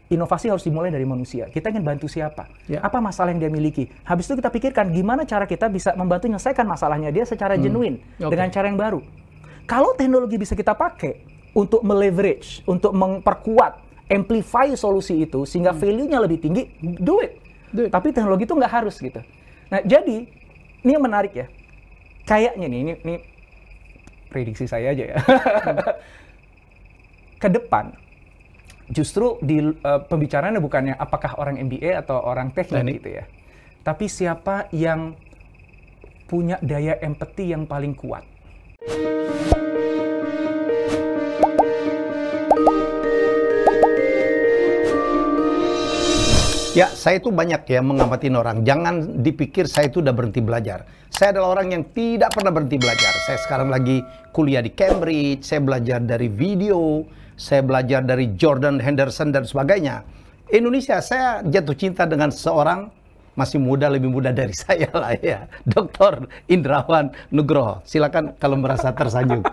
inovasi harus dimulai dari manusia. Kita ingin bantu siapa? Apa masalah yang dia miliki? Habis itu kita pikirkan gimana cara kita bisa membantu menyelesaikan masalahnya dia secara genuine dengan cara yang baru. Kalau teknologi bisa kita pakai untuk meleverage, untuk memperkuat, amplify solusi itu sehingga value-nya lebih tinggi, do it. Tapi teknologi itu nggak harus gitu. Nah, jadi ini yang menarik ya. Kayaknya nih, ini prediksi saya aja ya. Ke depan, justru di pembicaraannya bukannya apakah orang MBA atau orang teknik gitu ya. Tapi siapa yang punya daya empati yang paling kuat. Ya, saya itu banyak ya mengamatin orang. Jangan dipikir saya itu udah berhenti belajar. Saya adalah orang yang tidak pernah berhenti belajar. Saya sekarang lagi kuliah di Cambridge, saya belajar dari video, saya belajar dari Jordan Henderson dan sebagainya. Indonesia, saya jatuh cinta dengan seorang masih muda, lebih muda dari saya lah ya. Dr. Indrawan Nugroho. Silakan kalau merasa tersanjung.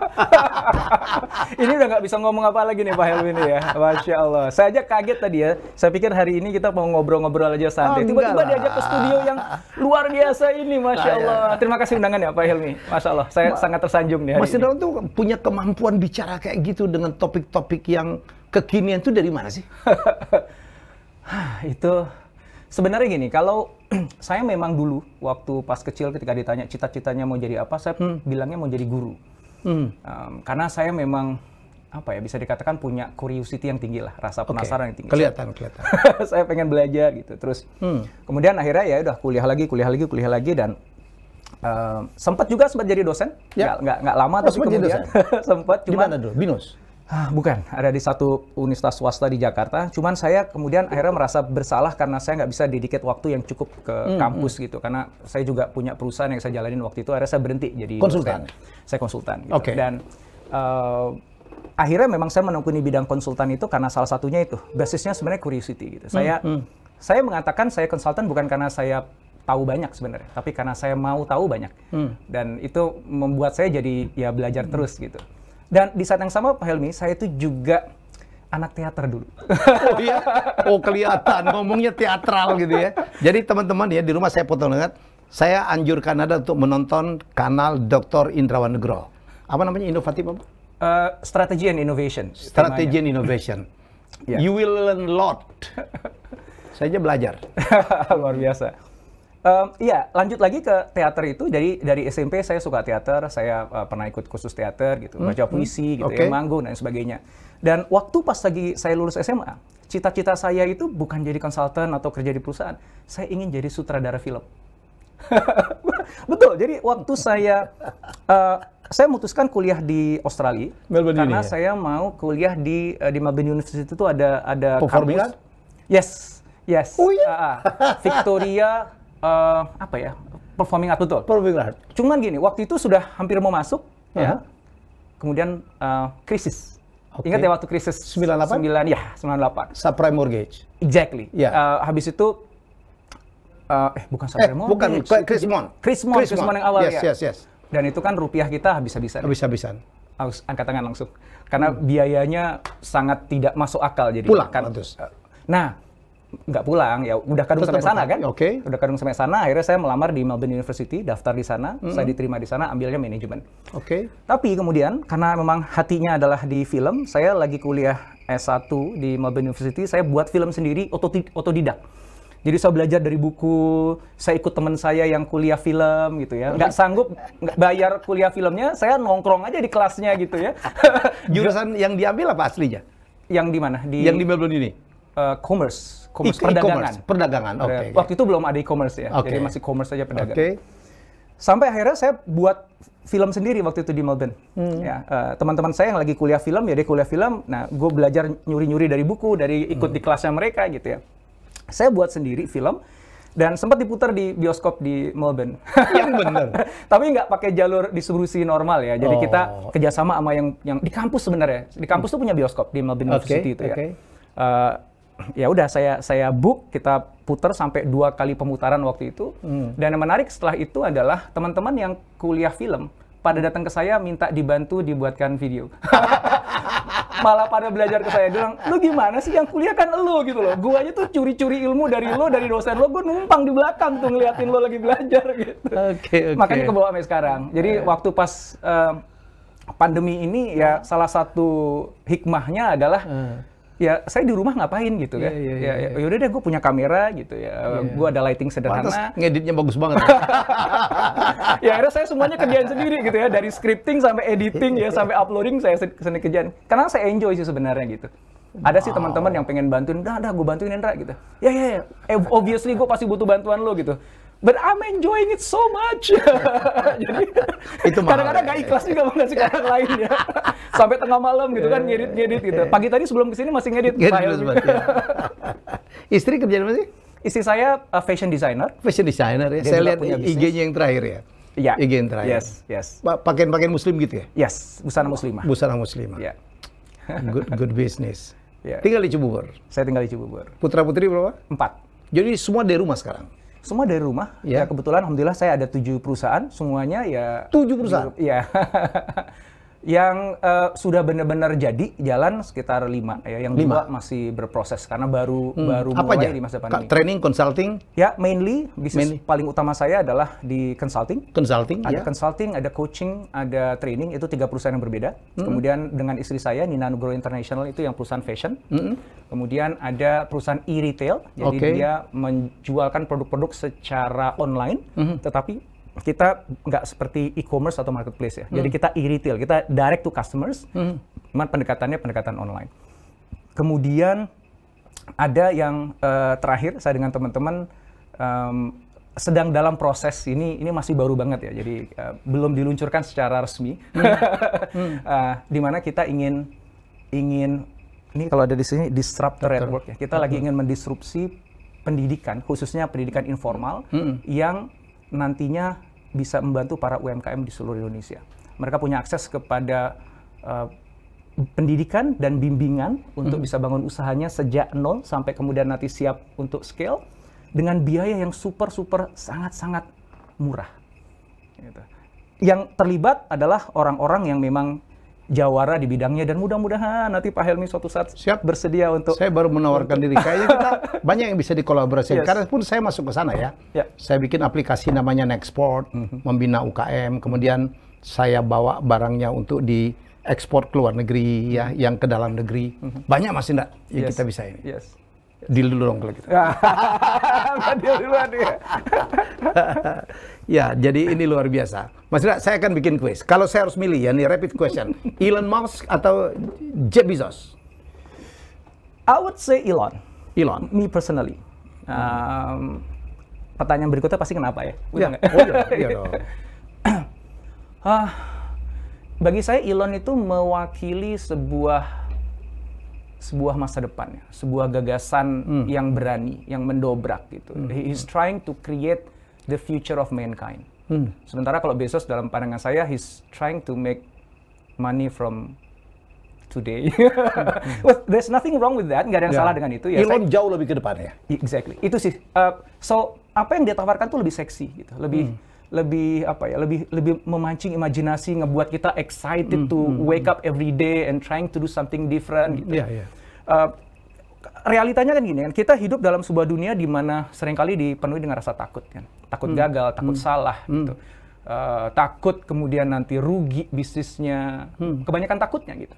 Ini udah nggak bisa ngomong apa lagi nih Pak Helmi ini ya. Masya Allah. Saya aja kaget tadi ya. Saya pikir hari ini kita mau ngobrol-ngobrol aja santai. Tiba-tiba diajak ke studio yang luar biasa ini. Masya Allah. Terima kasih undangan ya Pak Helmi. Masya Allah. Saya sangat tersanjung nih hari Mas Indrawan tuh punya kemampuan bicara kayak gitu dengan topik-topik yang kekinian tuh dari mana sih? Itu sebenarnya gini, kalau saya memang dulu waktu pas kecil ketika ditanya cita-citanya mau jadi apa, saya bilangnya mau jadi guru. Karena saya memang apa ya, bisa dikatakan punya curiosity yang tinggi lah, rasa penasaran yang tinggi. Kelihatan. Saya pengen belajar gitu. Terus kemudian akhirnya ya udah kuliah lagi dan sempat jadi dosen. Ya. Nggak lama tapi kemudian sempat. Di mana dulu? Binus? Bukan, ada di satu universitas swasta di Jakarta. Cuman saya kemudian akhirnya merasa bersalah karena saya nggak bisa dedicate waktu yang cukup ke kampus gitu. Karena saya juga punya perusahaan yang saya jalanin waktu itu. Akhirnya saya berhenti jadi konsultan. Saya konsultan. Gitu. Dan akhirnya memang saya menekuni bidang konsultan itu karena salah satunya itu basisnya sebenarnya curiosity gitu. Saya mengatakan saya konsultan bukan karena saya tahu banyak sebenarnya, tapi karena saya mau tahu banyak. Dan itu membuat saya jadi ya belajar terus gitu. Dan di saat yang sama Pak Helmi, saya itu juga anak teater dulu. Oh iya? Oh kelihatan, ngomongnya teatral gitu ya. Jadi teman-teman ya, di rumah saya potong dengar, saya anjurkan Anda untuk menonton kanal Dr. Indrawan Nugroho. Apa namanya, inovatif apa? Strategy and Innovation. Strategy and Innovation. You will learn a lot. Saya aja belajar. Luar biasa. Iya, lanjut lagi ke teater itu. Jadi dari SMP saya suka teater, saya pernah ikut kursus teater gitu, baca puisi gitu, ya, manggung dan sebagainya. Dan waktu pas lagi saya lulus SMA, cita-cita saya itu bukan jadi konsultan atau kerja di perusahaan. Saya ingin jadi sutradara film. Betul. Jadi waktu saya memutuskan kuliah di Australia Melbourne karena ya? saya mau kuliah di Melbourne University itu ada performing kampus. Yes. Oh iya. Victoria apa ya, performing art, betul. Performing art. Cuman gini, waktu itu sudah hampir mau masuk, ya. Kemudian krisis. Ingat ya waktu krisis 98? 98. Subprime mortgage. Exactly. Habis itu, bukan subprime mortgage. Bukan, Krismon yang awal ya. Yes. Dan itu kan rupiah kita habis-habisan. Habis-habisan. Angkat tangan langsung. Karena biayanya sangat tidak masuk akal. Jadi pulang, nggak pulang, ya udah kadung sampai sana kan? Udah kadung sampai sana, akhirnya saya melamar di Melbourne University, daftar di sana, saya diterima di sana, ambilnya manajemen. Tapi kemudian, karena memang hatinya adalah di film, saya lagi kuliah S1 di Melbourne University, saya buat film sendiri, otodidak. Jadi saya belajar dari buku, saya ikut teman saya yang kuliah film gitu ya. Nggak sanggup bayar kuliah filmnya, saya nongkrong aja di kelasnya gitu ya. Jurusan yang diambil apa aslinya? Yang di mana? Yang di Melbourne ini? Commerce, perdagangan. Waktu itu belum ada e-commerce ya, jadi masih commerce saja perdagangan. Sampai akhirnya saya buat film sendiri waktu itu di Melbourne. Teman-teman saya yang lagi kuliah film, ya dia kuliah film. Nah, gue belajar nyuri-nyuri dari buku, dari ikut di kelasnya mereka gitu ya. Saya buat sendiri film dan sempat diputar di bioskop di Melbourne. Yang benar. Tapi nggak pakai jalur distribusi normal ya. Jadi kita kerjasama sama yang di kampus sebenarnya. Di kampus tuh punya bioskop di Melbourne University itu ya. Ya udah saya book, kita putar sampai 2 kali pemutaran waktu itu. Dan yang menarik setelah itu adalah teman-teman yang kuliah film pada datang ke saya minta dibantu dibuatkan video. malah pada belajar ke saya. Dia bilang, lu gimana sih yang kuliah kan lu gitu loh. Gua aja tuh curi-curi ilmu dari lo, dari dosen lo, gue numpang di belakang tuh ngeliatin lo lagi belajar gitu. Makanya kebawa sampai sekarang. Jadi waktu pas pandemi ini ya salah satu hikmahnya adalah ya saya di rumah ngapain gitu kan. Yaudah deh gue punya kamera gitu ya. Gue ada lighting sederhana. Pantes ngeditnya bagus banget. Ya akhirnya saya semuanya kerjain sendiri gitu ya. Dari scripting sampai editing ya sampai uploading saya sendiri kerjain. Karena saya enjoy sih sebenarnya gitu. Ada sih teman-teman yang pengen bantuin, dah gue bantuin Hendra gitu. Ya. Obviously gue pasti butuh bantuan lo gitu. But I'm enjoying it so much. Jadi kadang-kadang nggak ikhlas juga ngasih ke orang lain ya. Sampai tengah malam gitu kan ngedit gitu. Pagi tadi sebelum kesini masih ngedit. Istri kerja apa sih? Istri saya fashion designer. Fashion designer ya. Saya lihat IG-nya yang terakhir ya. Iya. IG yang terakhir. Yes. Pakaian muslim gitu ya? Yes, busana muslimah. Busana muslimah. Iya. Good business. Yeah. Tinggal di Cibubur? Saya tinggal di Cibubur. Putra-putri berapa? 4. Jadi semua dari rumah sekarang? Semua dari rumah. Ya kebetulan alhamdulillah saya ada 7 perusahaan. Semuanya ya... 7 perusahaan? Iya. Yang sudah benar-benar jadi jalan sekitar 5 ya. Yang 2 masih berproses karena baru mulai di masa pandemi. Training, consulting? Ya, mainly bisnis paling utama saya adalah di consulting. Consulting, ada consulting, ada coaching, ada training, itu 3 perusahaan yang berbeda. Kemudian dengan istri saya, Nina Nugroho International, itu yang perusahaan fashion. Kemudian ada perusahaan e-retail, jadi dia menjualkan produk-produk secara online, tetapi kita nggak seperti e-commerce atau marketplace ya. Jadi kita e-retail, kita direct to customers, cuman pendekatannya pendekatan online. Kemudian ada yang terakhir, saya dengan teman-teman sedang dalam proses ini masih baru banget ya. Jadi belum diluncurkan secara resmi. Di mana kita ingin ini kalau ada di sini disruptor network ya. Kita lagi ingin mendisrupsi pendidikan, khususnya pendidikan informal yang nantinya bisa membantu para UMKM di seluruh Indonesia. Mereka punya akses kepada pendidikan dan bimbingan untuk bisa bangun usahanya sejak nol sampai kemudian nanti siap untuk scale dengan biaya yang sangat murah. Gitu. Yang terlibat adalah orang-orang yang memang jawara di bidangnya dan mudah-mudahan nanti Pak Helmi suatu saat bersedia untuk... Saya baru menawarkan diri. Kayaknya kita banyak yang bisa dikolaborasikan. Karena pun saya masuk ke sana ya. Saya bikin aplikasi namanya Nexport, membina UKM. Kemudian saya bawa barangnya untuk diekspor ke luar negeri, ya, yang ke dalam negeri. Banyak Mas Indra yang kita bisa ini. Deal dulu dong kalau gitu. Deal duluan ya. Ya, jadi ini luar biasa. Mas Indra, saya akan bikin kuis. Kalau saya harus milih, ya ini rapid question. Elon Musk atau Jeff Bezos? I would say Elon. Elon? Me personally. Pertanyaan berikutnya pasti kenapa ya? Iya dong. Bagi saya Elon itu mewakili sebuah masa depan, ya. Sebuah gagasan yang berani, yang mendobrak gitu. He is trying to create the future of mankind. Sementara kalau Bezos dalam pandangan saya, he's trying to make money from today. Well, there's nothing wrong with that, nggak ada yang salah dengan itu. Ya, Elon jauh lebih ke depan ya. Exactly, itu sih. So apa yang dia tawarkan tuh lebih seksi gitu, lebih apa ya, lebih memancing imajinasi, ngebuat kita excited to wake up every day and trying to do something different gitu. Realitanya kan gini kan, kita hidup dalam sebuah dunia di mana seringkali dipenuhi dengan rasa takut kan, takut gagal, takut salah gitu, takut kemudian nanti rugi bisnisnya, kebanyakan takutnya gitu.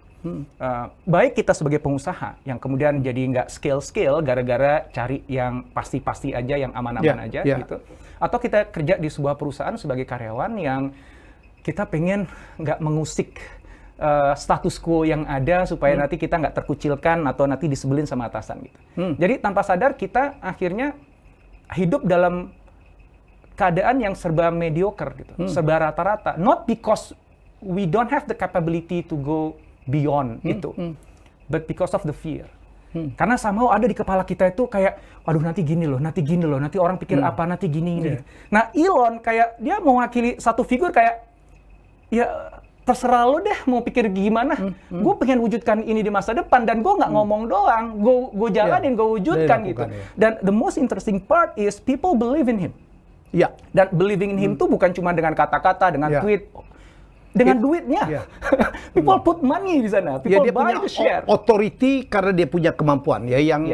Baik kita sebagai pengusaha yang kemudian jadi nggak scale gara-gara cari yang pasti-pasti aja, yang aman-aman aja gitu. Atau kita kerja di sebuah perusahaan sebagai karyawan yang kita pengen nggak mengusik status quo yang ada supaya nanti kita nggak terkucilkan atau nanti disebelin sama atasan gitu. Jadi tanpa sadar kita akhirnya hidup dalam keadaan yang serba mediocre gitu, serba rata-rata. Not because we don't have the capability to go beyond itu, but because of the fear. Karena somehow ada di kepala kita itu kayak, waduh nanti gini loh, nanti orang pikir apa, nanti gini. Nah Elon kayak dia mewakili satu figur kayak, ya terserah lo deh mau pikir gimana. Gue pengen wujudkan ini di masa depan dan gue nggak ngomong doang, gue jalanin, gue wujudkan gitu. Dan the most interesting part is people believe in him. Dan believing in him tuh bukan cuma dengan kata-kata, dengan tweet. dengan duitnya. People put money di sana. People dia buy punya the share. authority karena dia punya kemampuan ya yang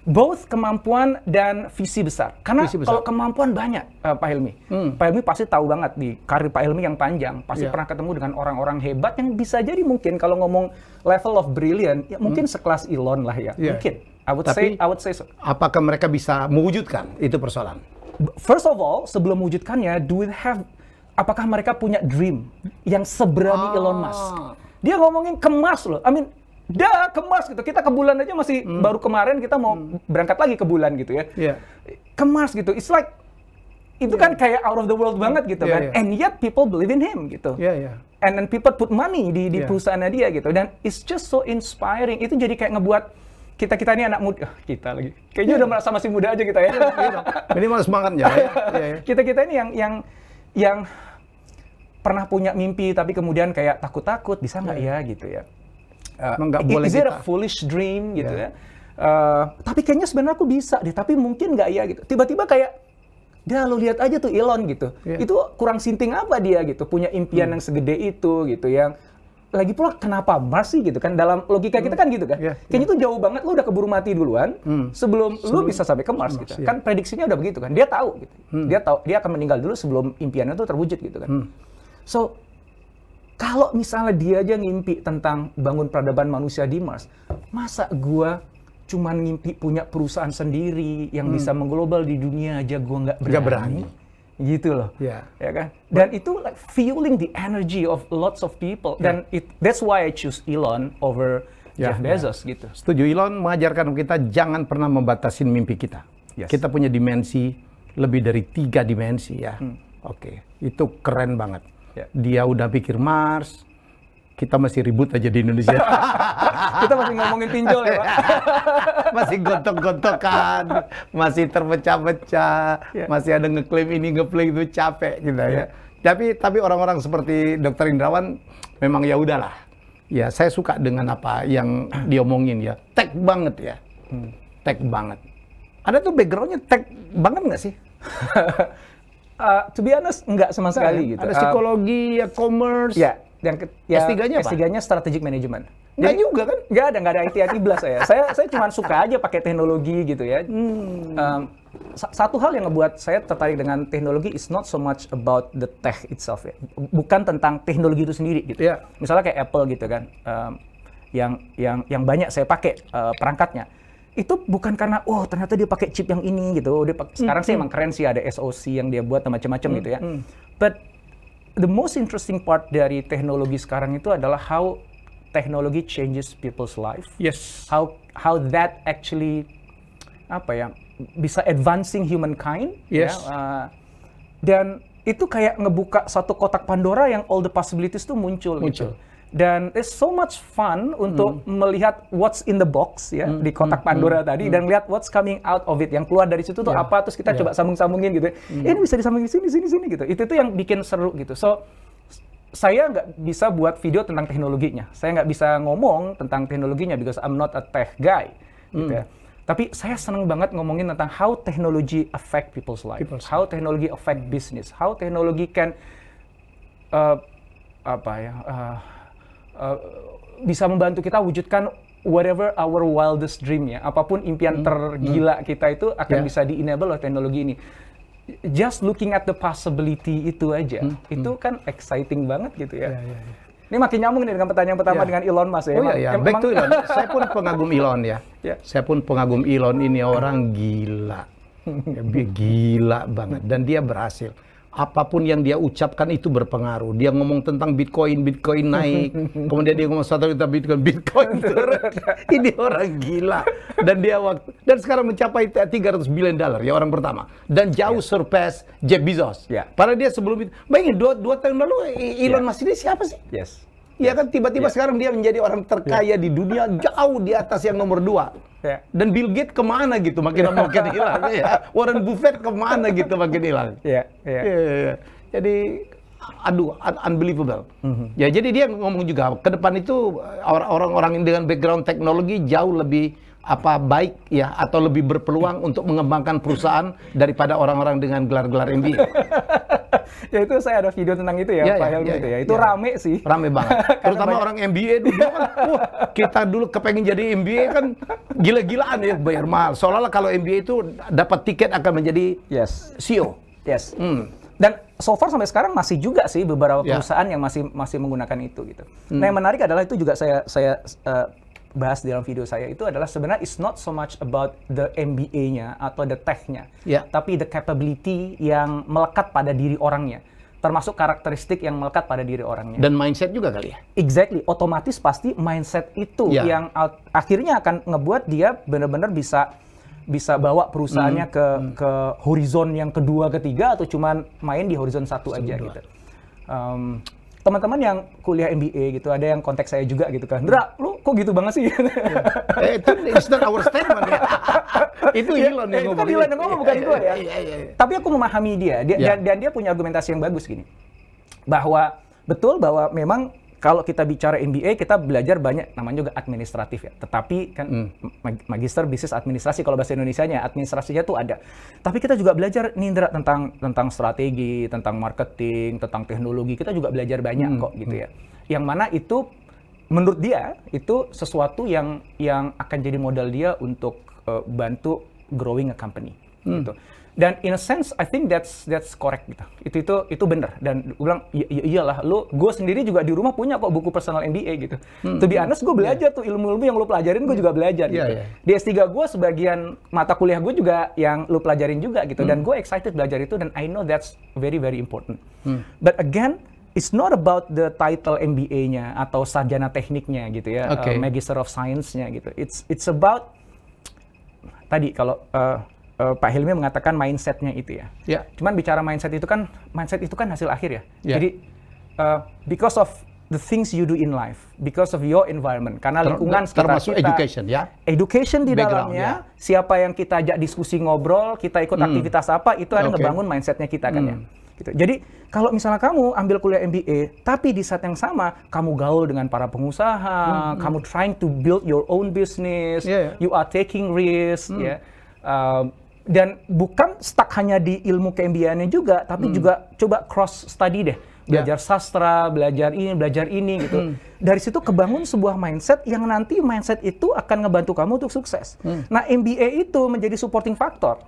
Both kemampuan dan visi besar. Karena kalau kemampuan banyak, Pak Helmi. Pak Helmi pasti tahu banget di karir Pak Helmi yang panjang. Pasti pernah ketemu dengan orang-orang hebat yang bisa jadi mungkin kalau ngomong level of brilliant, ya mungkin sekelas Elon lah ya. Mungkin. I would say so. Apakah mereka bisa mewujudkan? Itu persoalan. First of all, sebelum mewujudkannya, apakah mereka punya dream yang seberani Elon Musk? Dia ngomongin ke Mars loh. I mean, ke Mars gitu. Kita ke bulan aja masih baru kemarin kita mau berangkat lagi ke bulan gitu ya. Ke Mars gitu. It's like itu kan kayak out of the world banget gitu kan. And yet people believe in him gitu. And then people put money di perusahaannya dia gitu. Dan it's just so inspiring. Itu jadi kayak ngebuat kita ini anak muda, kita lagi. Kayaknya udah merasa masih muda aja kita ya. Minimal semangatnya. Kita ini yang pernah punya mimpi tapi kemudian kayak takut-takut bisa nggak ya gitu ya. Is it a foolish dream gitu ya? Tapi kayaknya sebenarnya aku bisa deh, tapi mungkin nggak ya gitu. Tiba-tiba kayak, lo lihat aja tuh Elon gitu. Itu kurang sinting apa dia gitu, punya impian yang segede itu gitu yang lagi pula kenapa Mars sih gitu kan, dalam logika kita kan gitu kan. Kayaknya itu jauh banget, lo udah keburu mati duluan sebelum lo bisa sampai ke Mars gitu. Kan prediksinya udah begitu kan. Dia tahu gitu. Dia tahu dia akan meninggal dulu sebelum impiannya itu terwujud gitu kan. So kalau misalnya dia aja ngimpi tentang bangun peradaban manusia di Mars, masa gua cuman ngimpi punya perusahaan sendiri yang bisa mengglobal di dunia aja gua nggak berani. Gitu loh, ya kan? Dan itu like fueling the energy of lots of people. Dan that's why I choose Elon over Jeff Bezos gitu. Setuju. Elon mengajarkan kita jangan pernah membatasin mimpi kita. Kita punya dimensi lebih dari 3 dimensi ya. Oke, itu keren banget. Dia udah pikir Mars, kita masih ribut aja di Indonesia. Kita masih ngomongin pinjol ya, Pak. Masih gontok-gontokan, masih terpecah-pecah, masih ada ngeklaim ini, ngeklaim itu, capek gitu ya. Tapi orang-orang seperti Dr. Indrawan memang ya udahlah. Ya, saya suka dengan apa yang diomongin ya. Tech banget ya. Tech banget. Ada tuh background-nya tech banget nggak sih? To be honest, nggak sama sekali gitu. Ada psikologi, ya commerce. S3-nya apa? S3-nya strategic management. Nggak juga kan? Nggak ada IT belas saya cuma suka aja pakai teknologi gitu ya. Satu hal yang ngebuat saya tertarik dengan teknologi is not so much about the tech itself ya. Bukan tentang teknologi itu sendiri gitu. Misalnya kayak Apple gitu kan. Yang banyak saya pakai perangkatnya. Itu bukan karena ternyata dia pakai chip yang ini gitu. Sekarang sih emang keren sih ada SoC yang dia buat macam-macam gitu ya. But the most interesting part dari teknologi sekarang itu adalah how technology changes people's life. How that actually bisa advancing humankind. Dan itu kayak ngebuka satu kotak Pandora yang all the possibilities tuh muncul. Gitu. Dan it's so much fun untuk melihat what's in the box ya di kotak Pandora tadi dan lihat what's coming out of it, yang keluar dari situ tuh apa, terus kita coba sambung-sambungin gitu. Ini bisa disambungin sini gitu. Itu tuh yang bikin seru gitu. So saya nggak bisa buat video tentang teknologinya. Saya nggak bisa ngomong tentang teknologinya because I'm not a tech guy. Gitu ya. Tapi saya seneng banget ngomongin tentang how technology affect people's life, how technology affect business, how technology can bisa membantu kita wujudkan whatever our wildest dream ya. Apapun impian tergila kita itu akan bisa di-enable oleh teknologi ini. Just looking at the possibility itu aja, itu kan exciting banget gitu ya. Ini makin nyambung nih dengan pertanyaan pertama dengan Elon Musk ya. Back to Elon. Saya pun pengagum Elon ya. Saya pun pengagum Elon, ini orang gila. Gila banget. Dan dia berhasil. Apapun yang dia ucapkan itu berpengaruh. Dia ngomong tentang Bitcoin naik. Kemudian dia ngomong satu juta Bitcoin turun. Ini orang gila. Dan sekarang mencapai $300 billion ya orang pertama. Dan jauh surpass Jeff Bezos. Padahal dia sebelum itu, bayangin 2 tahun lalu Elon Musk ini siapa sih? Ya kan tiba-tiba sekarang dia menjadi orang terkaya di dunia, jauh di atas yang nomor 2. Dan Bill Gates kemana gitu makin hilang ya. Warren Buffett kemana gitu makin hilang. Jadi unbelievable. Ya jadi dia ngomong juga ke depan itu orang-orang dengan background teknologi jauh lebih baik ya atau lebih berpeluang untuk mengembangkan perusahaan daripada orang-orang dengan gelar-gelar MBA. Ya itu saya ada video tentang itu ya, Pak Helmi itu ya. Itu rame sih. Rame banget. Terutama orang MBA dulu kan, wah, kita dulu kepengen jadi MBA kan gila-gilaan ya, bayar mahal. Seolah-olah kalau MBA itu dapat tiket akan menjadi CEO. Yes. Dan so far sampai sekarang masih juga sih beberapa perusahaan yang masih menggunakan itu gitu. Nah, yang menarik adalah itu juga saya bahas di dalam video saya itu adalah sebenarnya it's not so much about the MBA-nya atau the tech-nya, tapi the capability yang melekat pada diri orangnya, termasuk karakteristik yang melekat pada diri orangnya. Dan mindset juga kali ya? Exactly, otomatis pasti mindset itu yang akhirnya akan ngebuat dia benar-benar bisa bawa perusahaannya ke horizon yang kedua, ketiga, atau cuman main di horizon satu aja gitu. Teman-teman yang kuliah MBA gitu, ada yang kontak saya juga gitu kan, Ndra, lu kok gitu banget sih? Itu it's not our statement ya. Itu Elon yang ngomong. Itu kan Elon yang ngomong, bukan gue ya. Tapi aku memahami dia, dan dia punya argumentasi yang bagus gini, bahwa betul bahwa memang kalau kita bicara MBA, kita belajar banyak, namanya juga administratif ya. Tetapi kan magister bisnis administrasi, kalau bahasa Indonesianya, administrasinya tuh ada. Tapi kita juga belajar nih, Indra, tentang strategi, tentang marketing, tentang teknologi. Kita juga belajar banyak kok gitu ya. Yang mana itu, menurut dia, itu sesuatu yang akan jadi modal dia untuk bantu growing a company. Gitu. Dan in a sense, I think that's correct gitu. Itu benar. Dan gue bilang, iyalah, gue sendiri juga di rumah punya kok buku personal MBA gitu. To be honest, gue belajar tuh ilmu-ilmu yang lu pelajarin, gue juga belajar gitu. Di S3 gue, sebagian mata kuliah gue juga yang lu pelajarin juga gitu. Dan gue excited belajar itu, dan I know that's very, very important. But again, it's not about the title MBA-nya atau sarjana tekniknya gitu ya, Magister of Science-nya gitu. It's about, tadi kalau Pak Helmi mengatakan mindset-nya itu ya. Cuman bicara mindset itu kan hasil akhir ya. Jadi because of the things you do in life, because of your environment, karena lingkungan sekitar kita, education ya. Education di dalamnya, siapa yang kita ajak diskusi ngobrol, kita ikut aktivitas apa, itu ada ngebangun mindset-nya kita kan ya. Gitu. Jadi kalau misalnya kamu ambil kuliah MBA, tapi di saat yang sama kamu gaul dengan para pengusaha, kamu trying to build your own business, you are taking risk, ya. Dan bukan stuck hanya di ilmu ke-MBA-nya juga, tapi juga coba cross study deh. Belajar sastra, belajar ini gitu. Dari situ kebangun sebuah mindset yang nanti mindset itu akan ngebantu kamu untuk sukses. Nah, MBA itu menjadi supporting factor.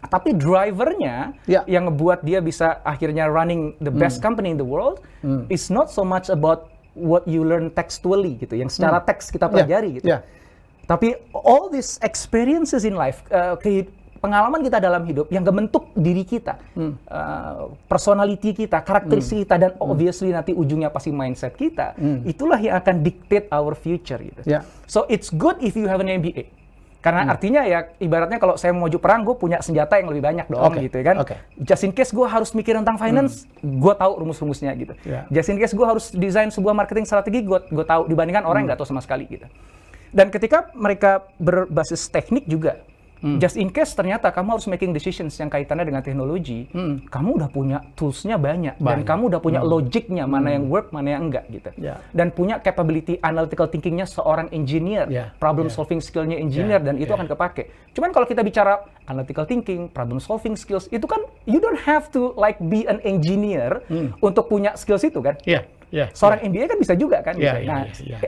Tapi drivernya yang ngebuat dia bisa akhirnya running the best company in the world is not so much about what you learn textually gitu, yang secara teks kita pelajari gitu. Tapi all these experiences in life, pengalaman kita dalam hidup yang ngebentuk diri kita, personality kita, karakteristik kita, dan obviously nanti ujungnya pasti mindset kita, itulah yang akan dictate our future gitu. So it's good if you have an MBA. Karena artinya ya, ibaratnya kalau saya mau maju perang, gue punya senjata yang lebih banyak dong gitu ya kan. Just in case gue harus mikir tentang finance, gue tahu rumus-rumusnya gitu. Just in case gue harus desain sebuah marketing strategi, gue tahu, dibandingkan orang yang nggak tahu sama sekali gitu. Dan ketika mereka berbasis teknik juga, just in case ternyata kamu harus making decisions yang kaitannya dengan teknologi, kamu udah punya toolsnya banyak. Dan kamu udah punya logiknya, mana yang work, mana yang enggak gitu. Dan punya capability analytical thinkingnya seorang engineer, problem solving skillnya engineer, dan itu akan kepake. Cuman kalau kita bicara analytical thinking, problem solving skills, itu kan you don't have to like be an engineer untuk punya skills itu kan. Seorang MBA kan bisa juga kan.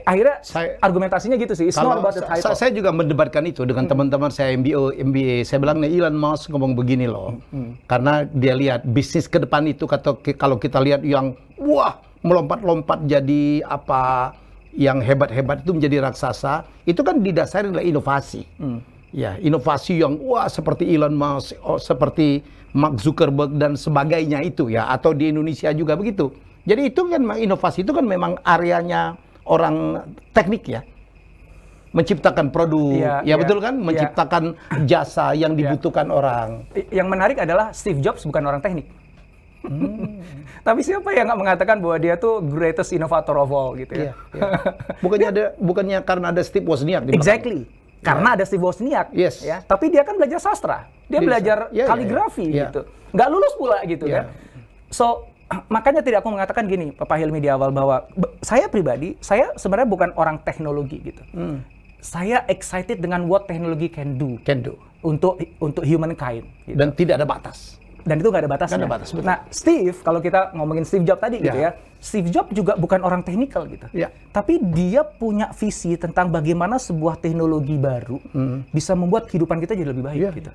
Akhirnya argumentasinya gitu sih. It's not about the title. Saya juga mendebatkan itu dengan teman-teman saya MBA. Saya bilang nih, Elon Musk ngomong begini loh. Karena dia lihat bisnis ke depan itu, kalau kita lihat yang wah melompat-lompat jadi apa, yang hebat-hebat itu menjadi raksasa, itu kan didasari oleh inovasi. Inovasi yang wah seperti Elon Musk, seperti Mark Zuckerberg dan sebagainya itu ya, atau di Indonesia juga begitu. Jadi itu kan inovasi itu kan memang areanya orang teknik ya. Menciptakan produk, betul kan? Menciptakan jasa yang dibutuhkan orang. Yang menarik adalah Steve Jobs bukan orang teknik. Tapi siapa yang nggak mengatakan bahwa dia tuh greatest innovator of all gitu ya? Bukannya karena ada Steve Wozniak di belakang. Exactly. Karena ada Steve Wozniak, ya. Tapi dia kan belajar sastra, dia belajar kaligrafi gitu. Nggak lulus pula gitu kan. So makanya tidak aku mengatakan gini, Pak Helmi di awal, bahwa saya pribadi, saya sebenarnya bukan orang teknologi gitu. Saya excited dengan what teknologi can do. Untuk humankind. Gitu. Dan tidak ada batas. Dan itu nggak ada batasnya. Nggak ada batas, betul. Nah, Steve, kalau kita ngomongin Steve Jobs tadi gitu ya, Steve Jobs juga bukan orang teknikal gitu. Tapi dia punya visi tentang bagaimana sebuah teknologi baru bisa membuat kehidupan kita jadi lebih baik gitu.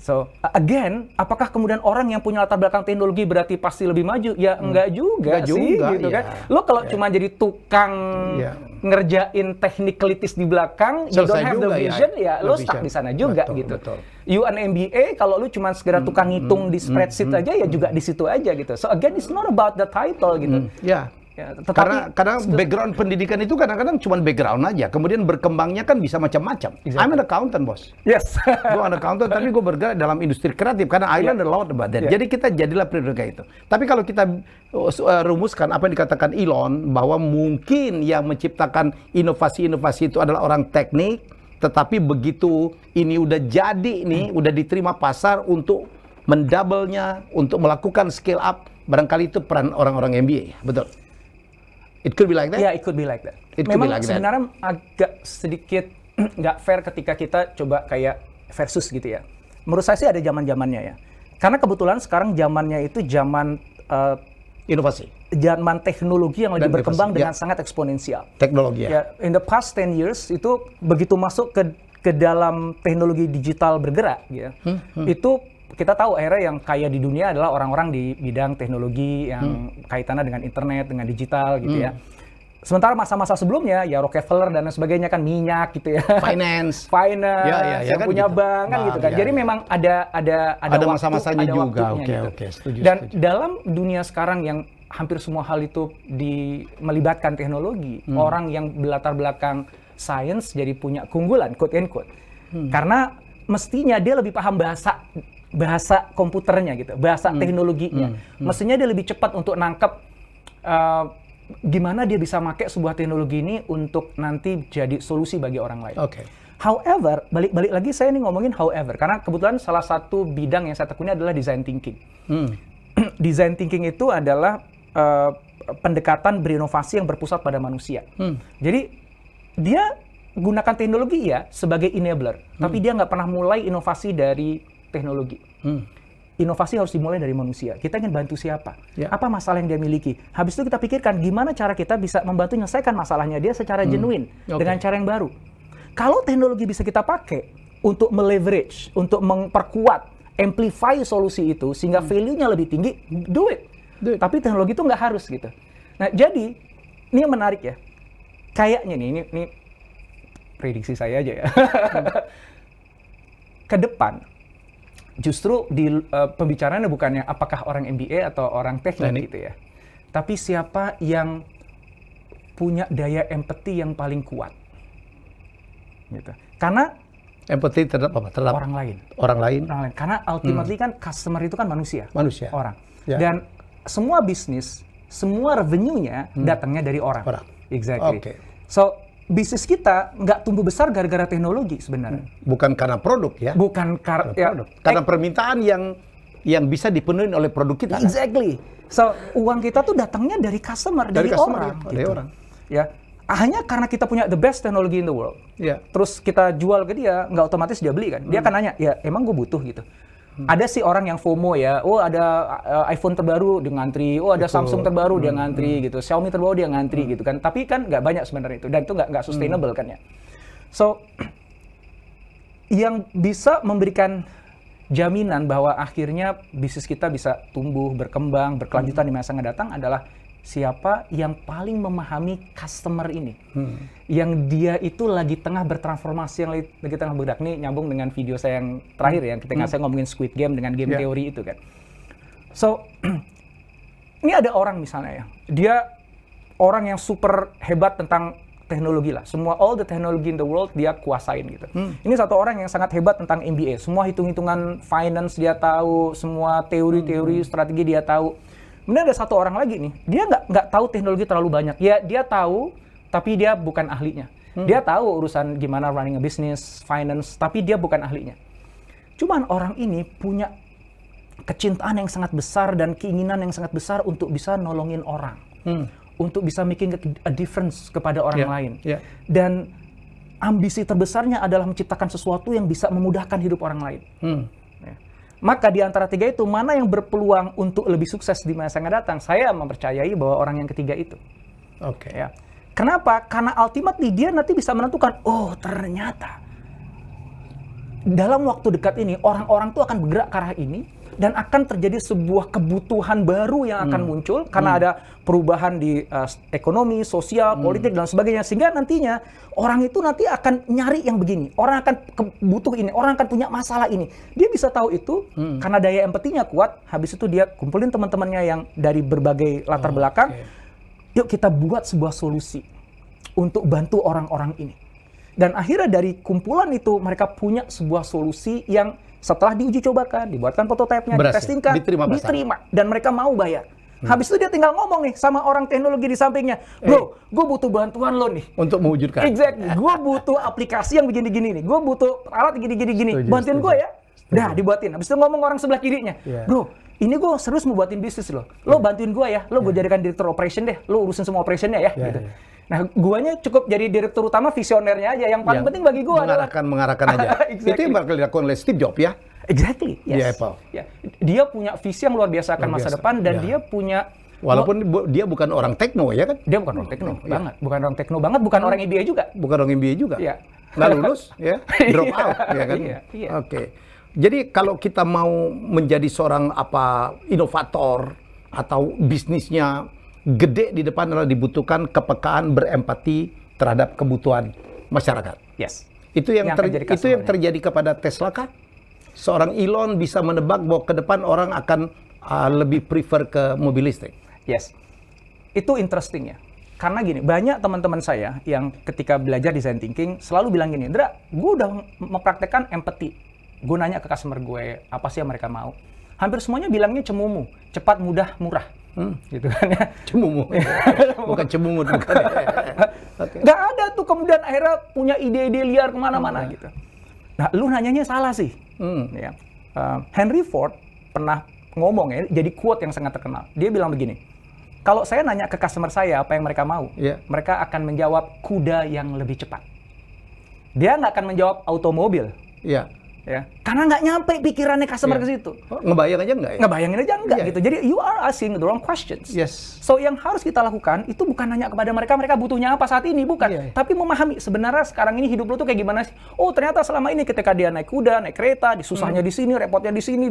So, again, apakah kemudian orang yang punya latar belakang teknologi berarti pasti lebih maju? Ya enggak juga sih, gitu kan. Lo kalau cuma jadi tukang ngerjain technicalities di belakang, you don't have the vision, lo stuck di sana juga gitu. You an MBA, kalau lu cuma segera tukang ngitung di spreadsheet aja, ya juga di situ aja gitu. So again, it's not about the title gitu. Ya, karena background pendidikan itu kadang-kadang cuma background aja, kemudian berkembangnya kan bisa macam-macam. I'm an accountant, bos. Yes. Gue an accountant, tapi gue bergerak dalam industri kreatif karena I learned a lot about that. Jadi kita jadilah prioritas itu. Tapi kalau kita rumuskan apa yang dikatakan Elon, bahwa mungkin yang menciptakan inovasi-inovasi itu adalah orang teknik, tetapi begitu ini udah jadi nih, udah diterima pasar untuk mendouble-nya, untuk melakukan scale up, barangkali itu peran orang-orang MBA, betul. It could be like that? Yeah, it could be like that. Memang sebenarnya agak sedikit nggak fair ketika kita coba kayak versus gitu ya. Menurut saya sih ada zaman-zamannya ya. Karena kebetulan sekarang zamannya itu zaman inovasi. Zaman teknologi yang lagi berkembang dengan sangat eksponensial. Teknologi ya. In the past 10 years itu begitu masuk ke dalam teknologi digital bergerak ya. Itu kita tahu akhirnya yang kaya di dunia adalah orang-orang di bidang teknologi yang kaitannya dengan internet, dengan digital gitu ya. Sementara masa-masa sebelumnya ya Rockefeller dan sebagainya kan minyak gitu ya. Finance yang kan punya gitu. Bank kan gitu kan. Jadi memang ada masa-masanya juga. Oke, setuju. Dan dalam dunia sekarang yang hampir semua hal itu melibatkan teknologi, orang yang berlatar belakang science jadi punya keunggulan, quote and quote. Karena mestinya dia lebih paham bahasa komputernya gitu, bahasa teknologinya. Mestinya dia lebih cepat untuk nangkep gimana dia bisa pakai sebuah teknologi ini untuk nanti jadi solusi bagi orang lain. However, balik lagi saya ini ngomongin however, karena kebetulan salah satu bidang yang saya tekuni adalah design thinking. Design thinking itu adalah pendekatan berinovasi yang berpusat pada manusia. Jadi dia gunakan teknologi ya sebagai enabler, tapi dia nggak pernah mulai inovasi dari teknologi. Inovasi harus dimulai dari manusia. Kita ingin bantu siapa? Apa masalah yang dia miliki? Habis itu kita pikirkan gimana cara kita bisa membantu menyelesaikan masalahnya dia secara genuine, dengan cara yang baru. Kalau teknologi bisa kita pakai untuk meleverage, untuk memperkuat, amplify solusi itu sehingga value-nya lebih tinggi, do it. Tapi teknologi itu nggak harus gitu. Nah, jadi ini yang menarik ya. Kayaknya nih, ini prediksi saya aja ya. Ke depan justru di pembicaraannya bukannya apakah orang MBA atau orang teknik gitu ya. Tapi siapa yang punya daya empati yang paling kuat. Gitu. Karena empati terhadap apa? Terhadap orang lain. Orang lain. Karena ultimately kan customer itu kan manusia. Orang. Ya. Dan semua bisnis, semua revenue-nya datangnya dari orang. Exactly. So bisnis kita nggak tumbuh besar gara-gara teknologi sebenarnya. Bukan karena produk ya. Bukan karena permintaan yang bisa dipenuhi oleh produk kita. Exactly. So uang kita tuh datangnya dari customer, dari orang. Dari orang. Ya. Hanya karena kita punya the best technology in the world. Terus kita jual ke dia, nggak otomatis dia beli kan. Dia akan nanya, ya emang gue butuh gitu. Ada sih orang yang FOMO ya, oh ada iPhone terbaru dia ngantri, oh ada Samsung terbaru dia ngantri gitu, Xiaomi terbaru dia ngantri gitu kan. Tapi kan nggak banyak sebenarnya itu, dan itu nggak sustainable kan ya. So, yang bisa memberikan jaminan bahwa akhirnya bisnis kita bisa tumbuh, berkembang, berkelanjutan di masa yang datang adalah siapa yang paling memahami customer ini, yang dia itu lagi tengah bertransformasi, yang lagi tengah bergerak. Nih nyambung dengan video saya yang terakhir ya, ketika saya ngomongin Squid Game dengan game teori itu kan. So, ini ada orang misalnya ya, dia orang yang super hebat tentang teknologi lah, semua all the technology in the world dia kuasain gitu. Ini satu orang yang sangat hebat tentang MBA, semua hitung-hitungan finance dia tahu, semua teori-teori strategi dia tahu. Kemudian ada satu orang lagi nih, dia nggak tahu teknologi terlalu banyak. Ya dia tahu, tapi dia bukan ahlinya. Dia tahu urusan gimana running a business, finance, tapi dia bukan ahlinya. Cuman orang ini punya kecintaan yang sangat besar dan keinginan yang sangat besar untuk bisa nolongin orang, untuk bisa making a difference kepada orang lain. Dan ambisi terbesarnya adalah menciptakan sesuatu yang bisa memudahkan hidup orang lain. Maka di antara tiga itu, mana yang berpeluang untuk lebih sukses di masa yang akan datang? Saya mempercayai bahwa orang yang ketiga itu. Oke. Ya. Kenapa? Karena ultimately dia nanti bisa menentukan, oh ternyata dalam waktu dekat ini orang-orang tuh akan bergerak ke arah ini dan akan terjadi sebuah kebutuhan baru yang akan muncul karena ada perubahan di ekonomi, sosial, politik dan sebagainya, sehingga nantinya orang itu nanti akan nyari yang begini, orang akan butuh ini, orang akan punya masalah ini. Dia bisa tahu itu karena daya empatinya kuat. Habis itu dia kumpulin teman-temannya yang dari berbagai latar belakang. Yuk kita buat sebuah solusi untuk bantu orang-orang ini. Dan akhirnya dari kumpulan itu mereka punya sebuah solusi yang setelah diuji cobakan, dibuatkan prototipenya, ditestingkan, diterima, dan mereka mau bayar. Habis itu dia tinggal ngomong nih sama orang teknologi di sampingnya, bro, gue butuh bantuan lo nih. Untuk mewujudkan. Exactly, gue butuh aplikasi yang begini-gini nih, gue butuh alat gini-gini, bantuin gue ya. Nah, dibuatin. Habis itu ngomong orang sebelah kirinya, bro, ini gue serius mau buatin bisnis lo bantuin gue ya, lo gue jadikan direktur operation deh, lo urusin semua operationnya ya, gitu. Nah, guanya cukup jadi direktur utama, visionernya aja. Yang paling penting bagi gua adalah mengarahkan aja. Exactly. Itu yang bakal dilakukan oleh Steve Jobs ya. Exactly. Yes. Di Apple. Ya. Dia punya visi yang luar biasa akan masa depan dan dia punya walaupun dia bukan orang tekno ya kan? Dia bukan orang tekno banget, bukan orang tekno banget, bukan orang MBA juga. Bukan orang MBA juga. Iya. Nggak lulus ya, drop out ya kan? Iya. Oke. Jadi kalau kita mau menjadi seorang inovator atau bisnisnya gede di depan adalah dibutuhkan kepekaan, berempati terhadap kebutuhan masyarakat. Yes. Itu yang terjadi kepada Tesla kah? Seorang Elon bisa menebak bahwa ke depan orang akan lebih prefer ke mobil listrik. Yes. Itu interesting ya. Karena gini, banyak teman-teman saya yang ketika belajar design thinking selalu bilang gini, Dra, gue udah mempraktekkan empathy. Gue nanya ke customer gue, apa sih yang mereka mau? Hampir semuanya bilangnya cemumu, cepat, mudah, murah. Gitu kan ya. Cemumu. Bukan cemungut, bukan. Okay. Gak ada tuh kemudian akhirnya punya ide-ide liar kemana-mana gitu. Nah, lu nanyanya salah sih. Ya. Henry Ford pernah ngomong ya, jadi quote yang sangat terkenal. Dia bilang begini, kalau saya nanya ke customer saya apa yang mereka mau, mereka akan menjawab kuda yang lebih cepat. Dia nggak akan menjawab automobil. Iya. Ya, karena nggak nyampe pikirannya customer ke situ. Ngebayang aja nggak ya? Ngebayangin aja nggak gitu. Jadi you are asking the wrong questions. Yes. So yang harus kita lakukan itu bukan nanya kepada mereka butuhnya apa saat ini, bukan. Tapi memahami sebenarnya sekarang ini hidup lu tuh kayak gimana sih? Oh ternyata selama ini ketika dia naik kuda, naik kereta, disusahnya di sini, repotnya di sini,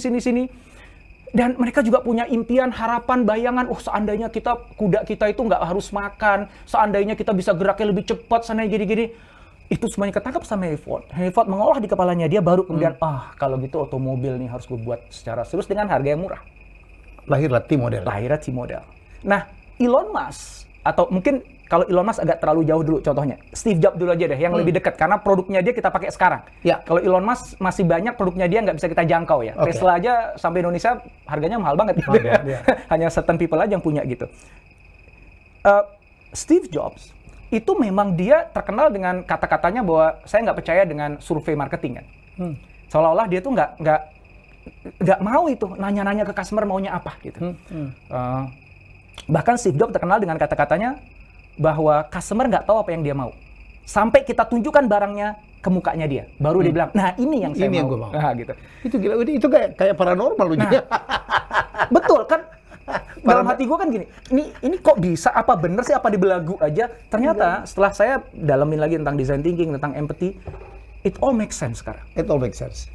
sini. Dan mereka juga punya impian, harapan, bayangan. Oh seandainya kuda kita itu nggak harus makan, seandainya kita bisa geraknya lebih cepat, seandainya gini-gini. Itu semuanya ketangkap sama Henry Ford. Henry Ford mengolah di kepalanya dia, baru kemudian kalau gitu otomobil nih harus gue buat secara serius dengan harga yang murah. Lahirlah T-Model. Nah, Elon Musk, atau mungkin kalau Elon Musk agak terlalu jauh dulu contohnya. Steve Jobs dulu aja deh, yang lebih dekat karena produknya dia kita pakai sekarang. Ya. Kalau Elon Musk masih banyak produknya dia nggak bisa kita jangkau ya. Okay. Tesla aja sampai Indonesia harganya mahal banget. Hanya certain people aja yang punya gitu. Steve Jobs itu memang dia terkenal dengan kata-katanya bahwa saya nggak percaya dengan survei marketing kan. Seolah-olah dia tuh nggak mau itu nanya-nanya ke customer maunya apa gitu. Bahkan Steve Jobs terkenal dengan kata-katanya bahwa customer nggak tahu apa yang dia mau. Sampai kita tunjukkan barangnya ke mukanya dia, baru dia bilang, nah ini yang saya mau. Yang gue mau. Nah, gitu. Itu gila, itu kayak paranormal loh juga. Betul kan? Dalam hati gue kan gini, ini kok bisa, apa bener sih, apa dibelagu aja? Ternyata setelah saya dalamin lagi tentang design thinking, tentang empathy, it all makes sense sekarang. It all makes sense.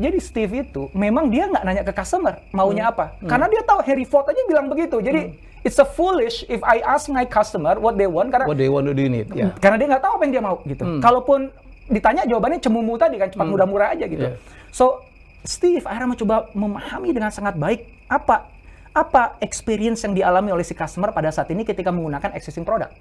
Jadi Steve itu memang dia nggak nanya ke customer maunya apa, karena dia tahu Henry Ford aja bilang begitu. Jadi it's a foolish if I ask my customer what they want, karena what they want, what do you need? Karena dia nggak tahu apa yang dia mau gitu. Kalaupun ditanya jawabannya cemumu tadi kan, cepat, mudah, murah aja gitu. So Steve akhirnya mencoba memahami dengan sangat baik apa experience yang dialami oleh si customer pada saat ini ketika menggunakan existing product.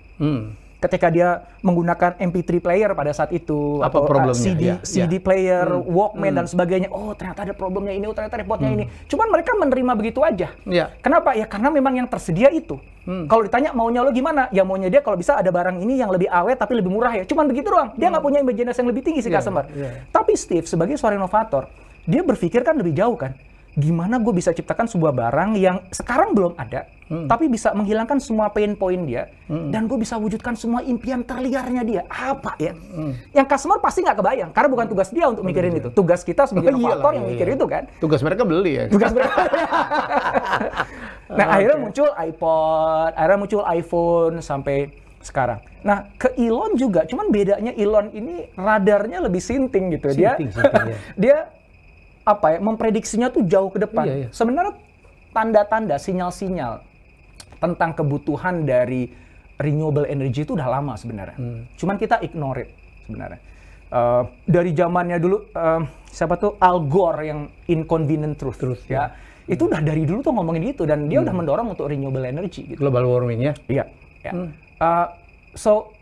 Ketika dia menggunakan MP3 player pada saat itu, apa atau CD player, Walkman dan sebagainya. Oh ternyata ada problemnya ini, oh ternyata repotnya ini. Cuman mereka menerima begitu aja. Kenapa? Ya karena memang yang tersedia itu. Kalau ditanya maunya lo gimana? Ya maunya dia kalau bisa ada barang ini yang lebih awet tapi lebih murah ya. Cuman begitu doang. Dia nggak punya imajinasi yang lebih tinggi si customer. Tapi Steve sebagai seorang inovator, dia berpikir kan lebih jauh kan. Gimana gue bisa ciptakan sebuah barang yang sekarang belum ada, tapi bisa menghilangkan semua pain point dia, dan gue bisa wujudkan semua impian terliarnya dia. Apa ya? Yang customer pasti nggak kebayang, karena bukan tugas dia untuk mikirin itu. Tugas kita sebagai inovator yang mikir itu kan. Tugas mereka beli ya. Tugas mereka. Nah, akhirnya muncul iPod, akhirnya muncul iPhone sampai sekarang. Nah, ke Elon juga, cuman bedanya Elon ini radarnya lebih sinting gitu. Dia apa ya, memprediksinya tuh jauh ke depan. Sebenarnya tanda-tanda, sinyal-sinyal tentang kebutuhan dari renewable energy itu udah lama sebenarnya. Cuman kita ignore it sebenarnya. Dari zamannya dulu, siapa tuh Al Gore yang Inconvenient Truth ya. Itu udah dari dulu tuh ngomongin gitu, dan dia udah mendorong untuk renewable energy gitu. Global warming ya? Iya. So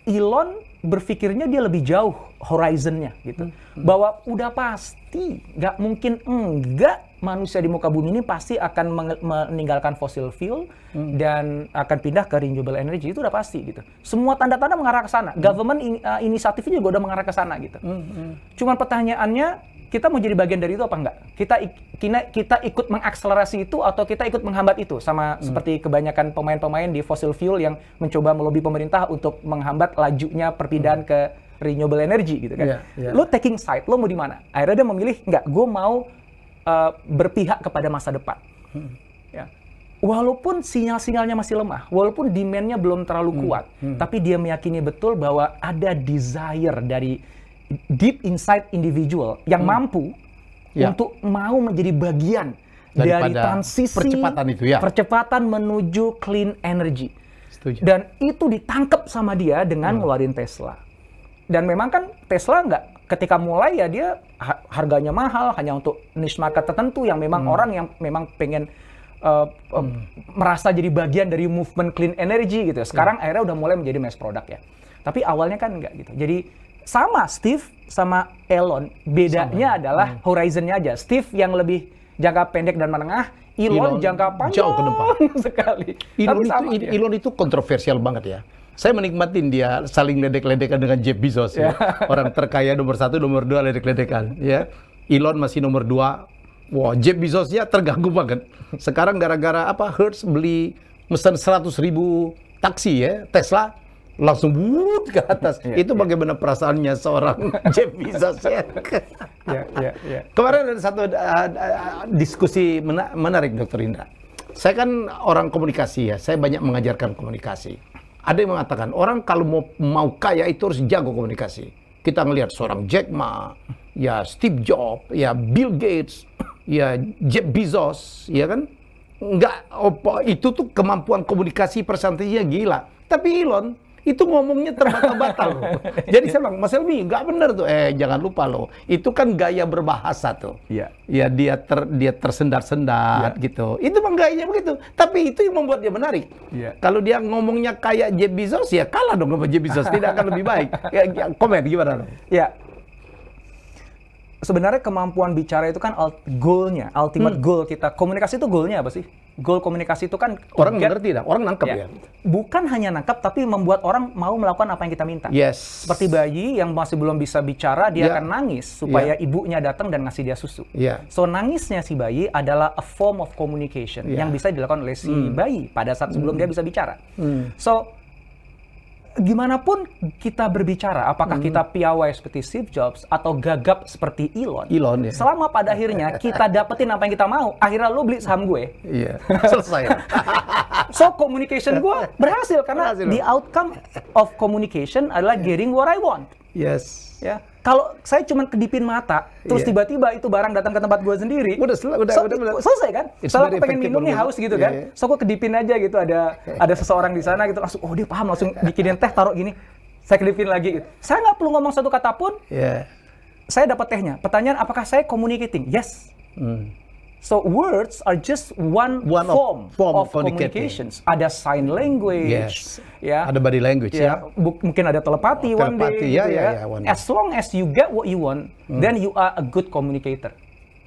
Elon berpikirnya dia lebih jauh horizonnya gitu, bahwa udah pasti nggak mungkin enggak manusia di muka bumi ini pasti akan meninggalkan fossil fuel dan akan pindah ke renewable energy, itu udah pasti gitu. Semua tanda-tanda mengarah ke sana. Government inisiatifnya juga udah mengarah ke sana gitu. Cuman pertanyaannya, kita mau jadi bagian dari itu apa enggak? Kita ikut mengakselerasi itu atau kita ikut menghambat itu, sama seperti kebanyakan pemain-pemain di fossil fuel yang mencoba melobi pemerintah untuk menghambat lajunya perpindahan ke renewable energy gitu kan. Lo taking side, lo mau di mana? Akhirnya dia memilih enggak, gue mau berpihak kepada masa depan. Ya. Walaupun sinyal-sinyalnya masih lemah, walaupun demand-nya belum terlalu kuat, tapi dia meyakini betul bahwa ada desire dari deep inside individual yang mampu untuk mau menjadi bagian dari transisi percepatan menuju clean energy. Setuju. Dan itu ditangkap sama dia dengan ngeluarin Tesla. Dan memang kan Tesla ketika mulai ya dia harganya mahal hanya untuk niche market tertentu yang memang orang yang memang pengen merasa jadi bagian dari movement clean energy gitu. Sekarang akhirnya udah mulai menjadi mass product ya. Tapi awalnya kan enggak gitu. Jadi sama Steve sama Elon, bedanya adalah horizonnya aja. Steve yang lebih jangka pendek dan menengah, Elon jangka panjang jauh ke depan sekali. Elon itu kontroversial banget ya. Saya menikmatin dia saling ledek-ledekan dengan Jeff Bezos ya. Orang terkaya nomor 1, nomor 2 ledek-ledekan ya. Elon masih nomor 2. Wah, Jeff Bezosnya terganggu banget. Sekarang gara-gara apa? Hertz beli mesin 100.000 taksi ya, Tesla langsung ke atas. Itu bagaimana perasaannya seorang Jeff Bezos ya. Kemarin ada satu diskusi menarik, Dr. Indra. Saya kan orang komunikasi ya, saya banyak mengajarkan komunikasi. Ada yang mengatakan orang kalau mau kaya itu harus jago komunikasi. Kita ngelihat seorang Jack Ma, ya Steve Jobs, ya Bill Gates, ya Jeff Bezos, ya kan? Itu tuh kemampuan komunikasi presentasinya gila. Tapi Elon itu ngomongnya terbata-bata loh. Jadi saya bilang, Mas Helmi, nggak benar tuh. Jangan lupa loh. Itu kan gaya berbahasa tuh. Ya dia tersendat-sendat gitu. Itu memang gayanya begitu. Tapi itu yang membuat dia menarik. Kalau dia ngomongnya kayak Jeff Bezos, ya kalah dong sama Jeff Bezos. Tidak akan lebih baik. Komen gimana dong? Ya. Sebenarnya kemampuan bicara itu kan goal-nya, ultimate goal kita. Komunikasi itu goal-nya apa sih? Goal komunikasi itu kan orang ngerti dah, orang nangkep ya. Bukan hanya nangkep, tapi membuat orang mau melakukan apa yang kita minta. Seperti bayi yang masih belum bisa bicara, dia akan nangis supaya ibunya datang dan ngasih dia susu. So nangisnya si bayi adalah a form of communication yang bisa dilakukan oleh si bayi pada saat sebelum dia bisa bicara. So gimana pun kita berbicara, apakah kita piawai seperti Steve Jobs atau gagap seperti Elon ya. Selama pada akhirnya kita dapetin apa yang kita mau, akhirnya lo beli saham gue. Selesai. So communication gue berhasil karena the outcome of communication adalah getting what I want. Ya. Kalau saya cuma kedipin mata, terus tiba-tiba itu barang datang ke tempat gue sendiri, udah selesai kan? Soalnya aku pengen minum nih, haus gitu kan? So aku kedipin aja gitu, ada seseorang di sana gitu, langsung, oh dia paham, langsung bikinin teh, taruh gini, saya kedipin lagi gitu. Saya nggak perlu ngomong satu kata pun, saya dapat tehnya. Pertanyaan, apakah saya communicating? Yes. So words are just one form of communications. Ada sign language, ada body language, mungkin ada telepati one day. As long as you get what you want, then you are a good communicator.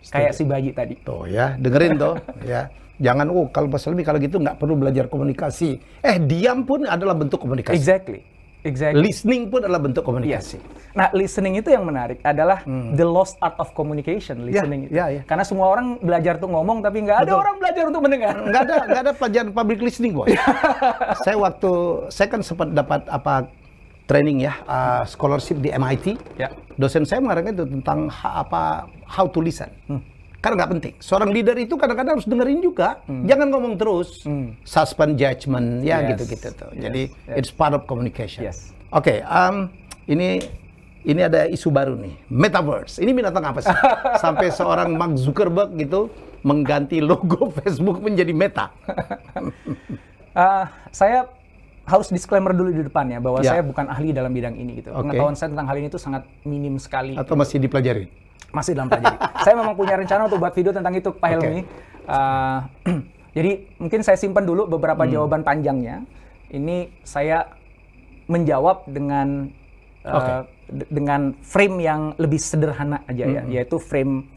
Kayak si bayi tadi. Tuh ya, dengerin tuh ya. Jangan, kalau Mas Helmi kalau gitu nggak perlu belajar komunikasi. Diam pun adalah bentuk komunikasi. Exactly. Exactly. Listening pun adalah bentuk komunikasi. Nah, listening itu yang menarik adalah the lost art of communication. Listening itu. Karena semua orang belajar tuh ngomong, tapi nggak ada orang belajar untuk mendengar. Nggak ada pelajaran public listening, Bos. saya kan sempat dapat training ya, scholarship di MIT. Dosen saya mengarahkan itu tentang how to listen. Karena nggak penting. Seorang leader itu kadang-kadang harus dengerin juga. Jangan ngomong terus. Suspend judgment, ya gitu-gitu tuh. Jadi it's part of communication. Oke, ini ada isu baru nih, Metaverse. Ini binatang apa sih? Sampai seorang Mark Zuckerberg gitu mengganti logo Facebook menjadi Meta. Saya harus disclaimer dulu di depan ya, bahwa saya bukan ahli dalam bidang ini gitu. Pengetahuan saya tentang hal ini itu sangat minim sekali. Atau masih dipelajari? Masih dalam pelajari. Saya memang punya rencana untuk buat video tentang itu, Pak Helmi. Jadi mungkin saya simpan dulu beberapa jawaban panjangnya. Ini saya menjawab dengan dengan frame yang lebih sederhana aja ya, yaitu frame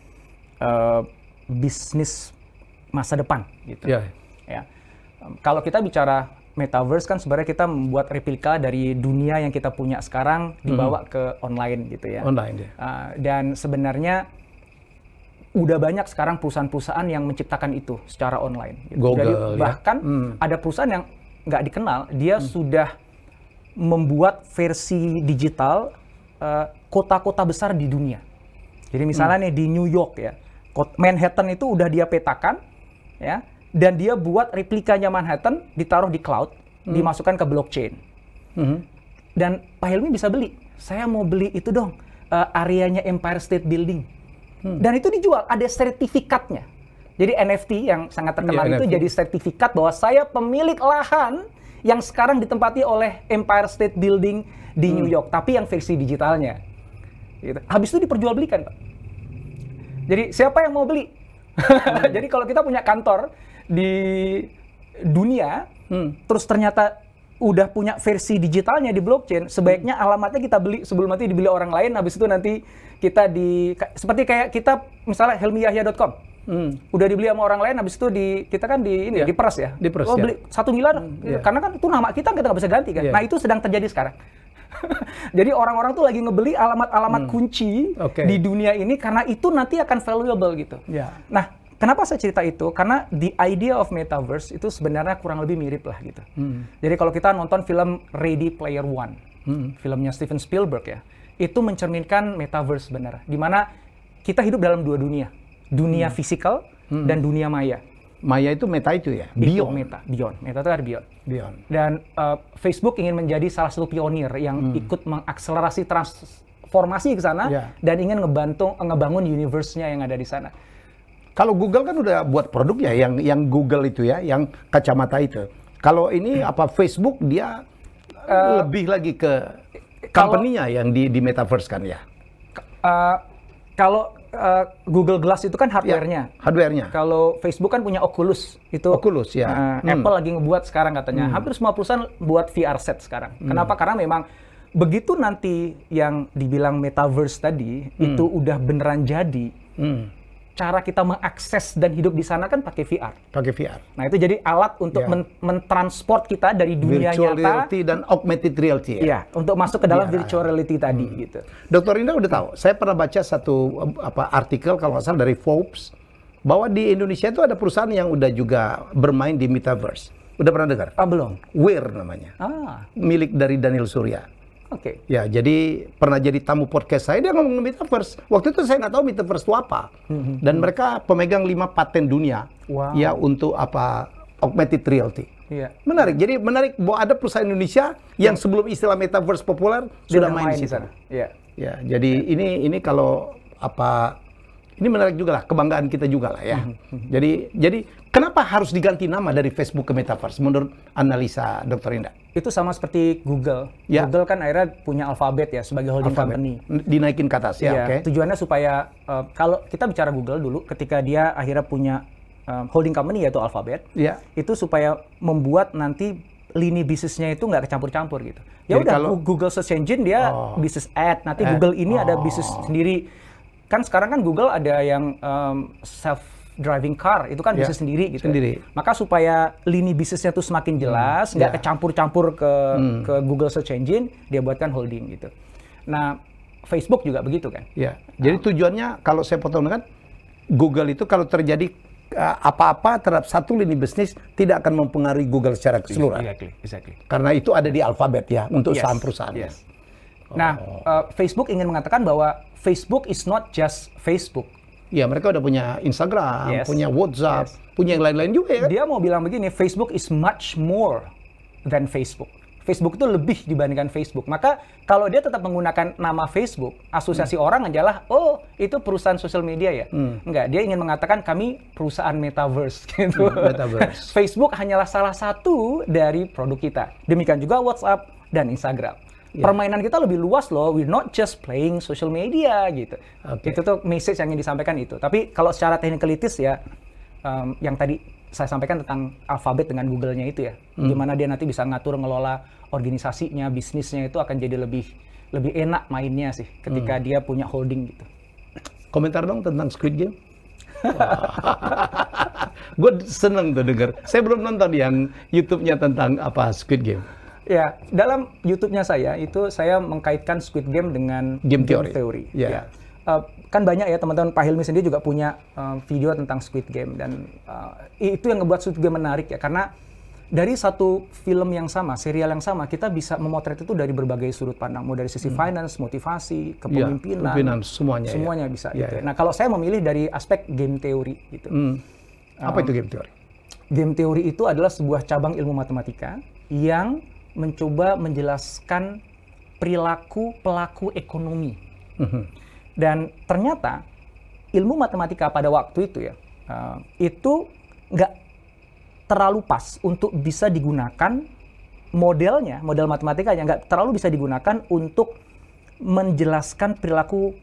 bisnis masa depan gitu. Ya. Kalau kita bicara Metaverse kan sebenarnya kita membuat replika dari dunia yang kita punya sekarang dibawa ke online gitu ya. Dan sebenarnya udah banyak sekarang perusahaan-perusahaan yang menciptakan itu secara online. Gitu. Google, jadi bahkan ada perusahaan yang nggak dikenal, dia sudah membuat versi digital kota-kota besar di dunia. Jadi misalnya nih di New York ya, Manhattan itu udah dia petakan ya. Dan dia buat replikanya Manhattan, ditaruh di cloud, dimasukkan ke blockchain. Dan Pak Helmi bisa beli. Saya mau beli itu dong, areanya Empire State Building. Dan itu dijual, ada sertifikatnya. Jadi NFT yang sangat terkenal itu jadi sertifikat bahwa saya pemilik lahan yang sekarang ditempati oleh Empire State Building di New York. Tapi yang versi digitalnya. Gitu. Habis itu diperjualbelikan, Pak. Jadi siapa yang mau beli? Jadi kalau kita punya kantor di dunia, terus ternyata udah punya versi digitalnya di blockchain, sebaiknya alamatnya kita beli sebelum nanti dibeli orang lain, habis itu nanti kita seperti kayak kita misalnya helmiyahya.com, udah dibeli sama orang lain, habis itu kita kan diperas ya, beli 1 miliar, karena kan itu nama kita nggak bisa ganti kan. Nah itu sedang terjadi sekarang. Jadi orang-orang tuh lagi ngebeli alamat-alamat kunci di dunia ini karena itu nanti akan valuable gitu. Nah, kenapa saya cerita itu? Karena the idea of Metaverse itu sebenarnya kurang lebih mirip lah gitu. Jadi kalau kita nonton film Ready Player One, filmnya Steven Spielberg ya, itu mencerminkan Metaverse sebenarnya. Di mana kita hidup dalam dua dunia. Dunia fisikal dan dunia maya. Maya itu meta itu ya? Beyond. Meta itu ada beyond. Dan Facebook ingin menjadi salah satu pionir yang ikut mengakselerasi transformasi ke sana dan ingin ngebangun universe-nya yang ada di sana. Kalau Google kan udah buat produk ya, yang Google itu ya, yang kacamata itu. Kalau ini Facebook dia lebih lagi ke company-nya yang di Metaverse kan ya? Kalau Google Glass itu kan hardware-nya. Hardware-nya. Kalau Facebook kan punya Oculus. Itu Oculus ya. Apple lagi ngebuat sekarang katanya. Hampir semua perusahaan buat VR set sekarang. Kenapa? Karena memang begitu nanti yang dibilang Metaverse tadi itu udah beneran jadi. Cara kita mengakses dan hidup di sana kan pakai VR. Nah itu jadi alat untuk mentransport kita dari dunia virtual nyata. reality dan augmented reality ya. Iya, untuk masuk ke dalam virtual reality tadi gitu. Dr. Indra udah tahu, saya pernah baca satu artikel kalau nggak salah dari Forbes bahwa di Indonesia itu ada perusahaan yang udah juga bermain di Metaverse. Udah pernah dengar? Belum. Wear namanya. Milik dari Daniel Surya. Ya, jadi pernah jadi tamu podcast saya, dia ngomong Metaverse. Waktu itu saya nggak tahu Metaverse itu apa. Dan mereka pemegang 5 paten dunia ya untuk augmented reality. Menarik. Jadi menarik bahwa ada perusahaan Indonesia yang sebelum istilah Metaverse populer sudah main di sana. Ya, jadi ini kalau ini menarik juga lah, kebanggaan kita juga lah ya. Jadi kenapa harus diganti nama dari Facebook ke Metaverse menurut analisa Dr. Indah? Itu sama seperti Google. Google kan akhirnya punya Alphabet ya sebagai holding company. Dinaikin ke atas ya. Tujuannya supaya kalau kita bicara Google dulu, ketika dia akhirnya punya holding company yaitu Alphabet, itu supaya membuat nanti lini bisnisnya itu nggak kecampur-campur gitu. Ya udah, Google Search Engine dia bisnis ad, nanti Google ini ada bisnis sendiri. Kan sekarang kan Google ada yang self driving car itu kan bisnis sendiri gitu. Sendiri. Maka supaya lini bisnisnya tuh semakin jelas, nggak kecampur-campur ke Google Search Engine, dia buatkan holding gitu. Nah, Facebook juga begitu kan? Ya. Jadi tujuannya kalau saya potong kan, Google itu kalau terjadi apa-apa terhadap satu lini bisnis tidak akan mempengaruhi Google secara keseluruhan. Exactly. Karena itu ada di Alphabet ya untuk saham perusahaan. Nah, Facebook ingin mengatakan bahwa Facebook is not just Facebook. Ya, mereka udah punya Instagram, punya WhatsApp, punya yang lain-lain juga ya. Dia mau bilang begini, Facebook is much more than Facebook. Facebook itu lebih dibandingkan Facebook. Maka kalau dia tetap menggunakan nama Facebook, asosiasi orang adalah, oh itu perusahaan sosial media ya. Enggak, dia ingin mengatakan kami perusahaan metaverse gitu. Metaverse. Facebook hanyalah salah satu dari produk kita. Demikian juga WhatsApp dan Instagram. Permainan kita lebih luas loh, we're not just playing social media gitu. Itu tuh message yang ingin disampaikan itu. Tapi kalau secara technicalities ya, yang tadi saya sampaikan tentang Alphabet dengan Google-nya itu ya, gimana dia nanti bisa ngatur ngelola organisasinya, bisnisnya itu akan jadi lebih enak mainnya sih ketika dia punya holding gitu. Komentar dong tentang Squid Game. Gue seneng tuh denger. Saya belum nonton yang YouTube-nya tentang Squid Game. Ya, dalam YouTube-nya saya itu saya mengkaitkan Squid Game dengan game theory. Ya. Kan banyak ya teman-teman, Pak Hilmi sendiri juga punya video tentang Squid Game dan itu yang ngebuat Squid Game menarik ya, karena dari satu film yang sama, serial yang sama, kita bisa memotret itu dari berbagai sudut pandang, mau dari sisi finance, motivasi, kepemimpinan, semuanya bisa. Gitu. Nah, kalau saya memilih dari aspek game theory gitu. Apa itu game theory? Game theory itu adalah sebuah cabang ilmu matematika yang mencoba menjelaskan perilaku pelaku ekonomi. Dan ternyata ilmu matematika pada waktu itu ya, itu nggak terlalu pas untuk bisa digunakan model matematikanya nggak terlalu bisa digunakan untuk menjelaskan perilaku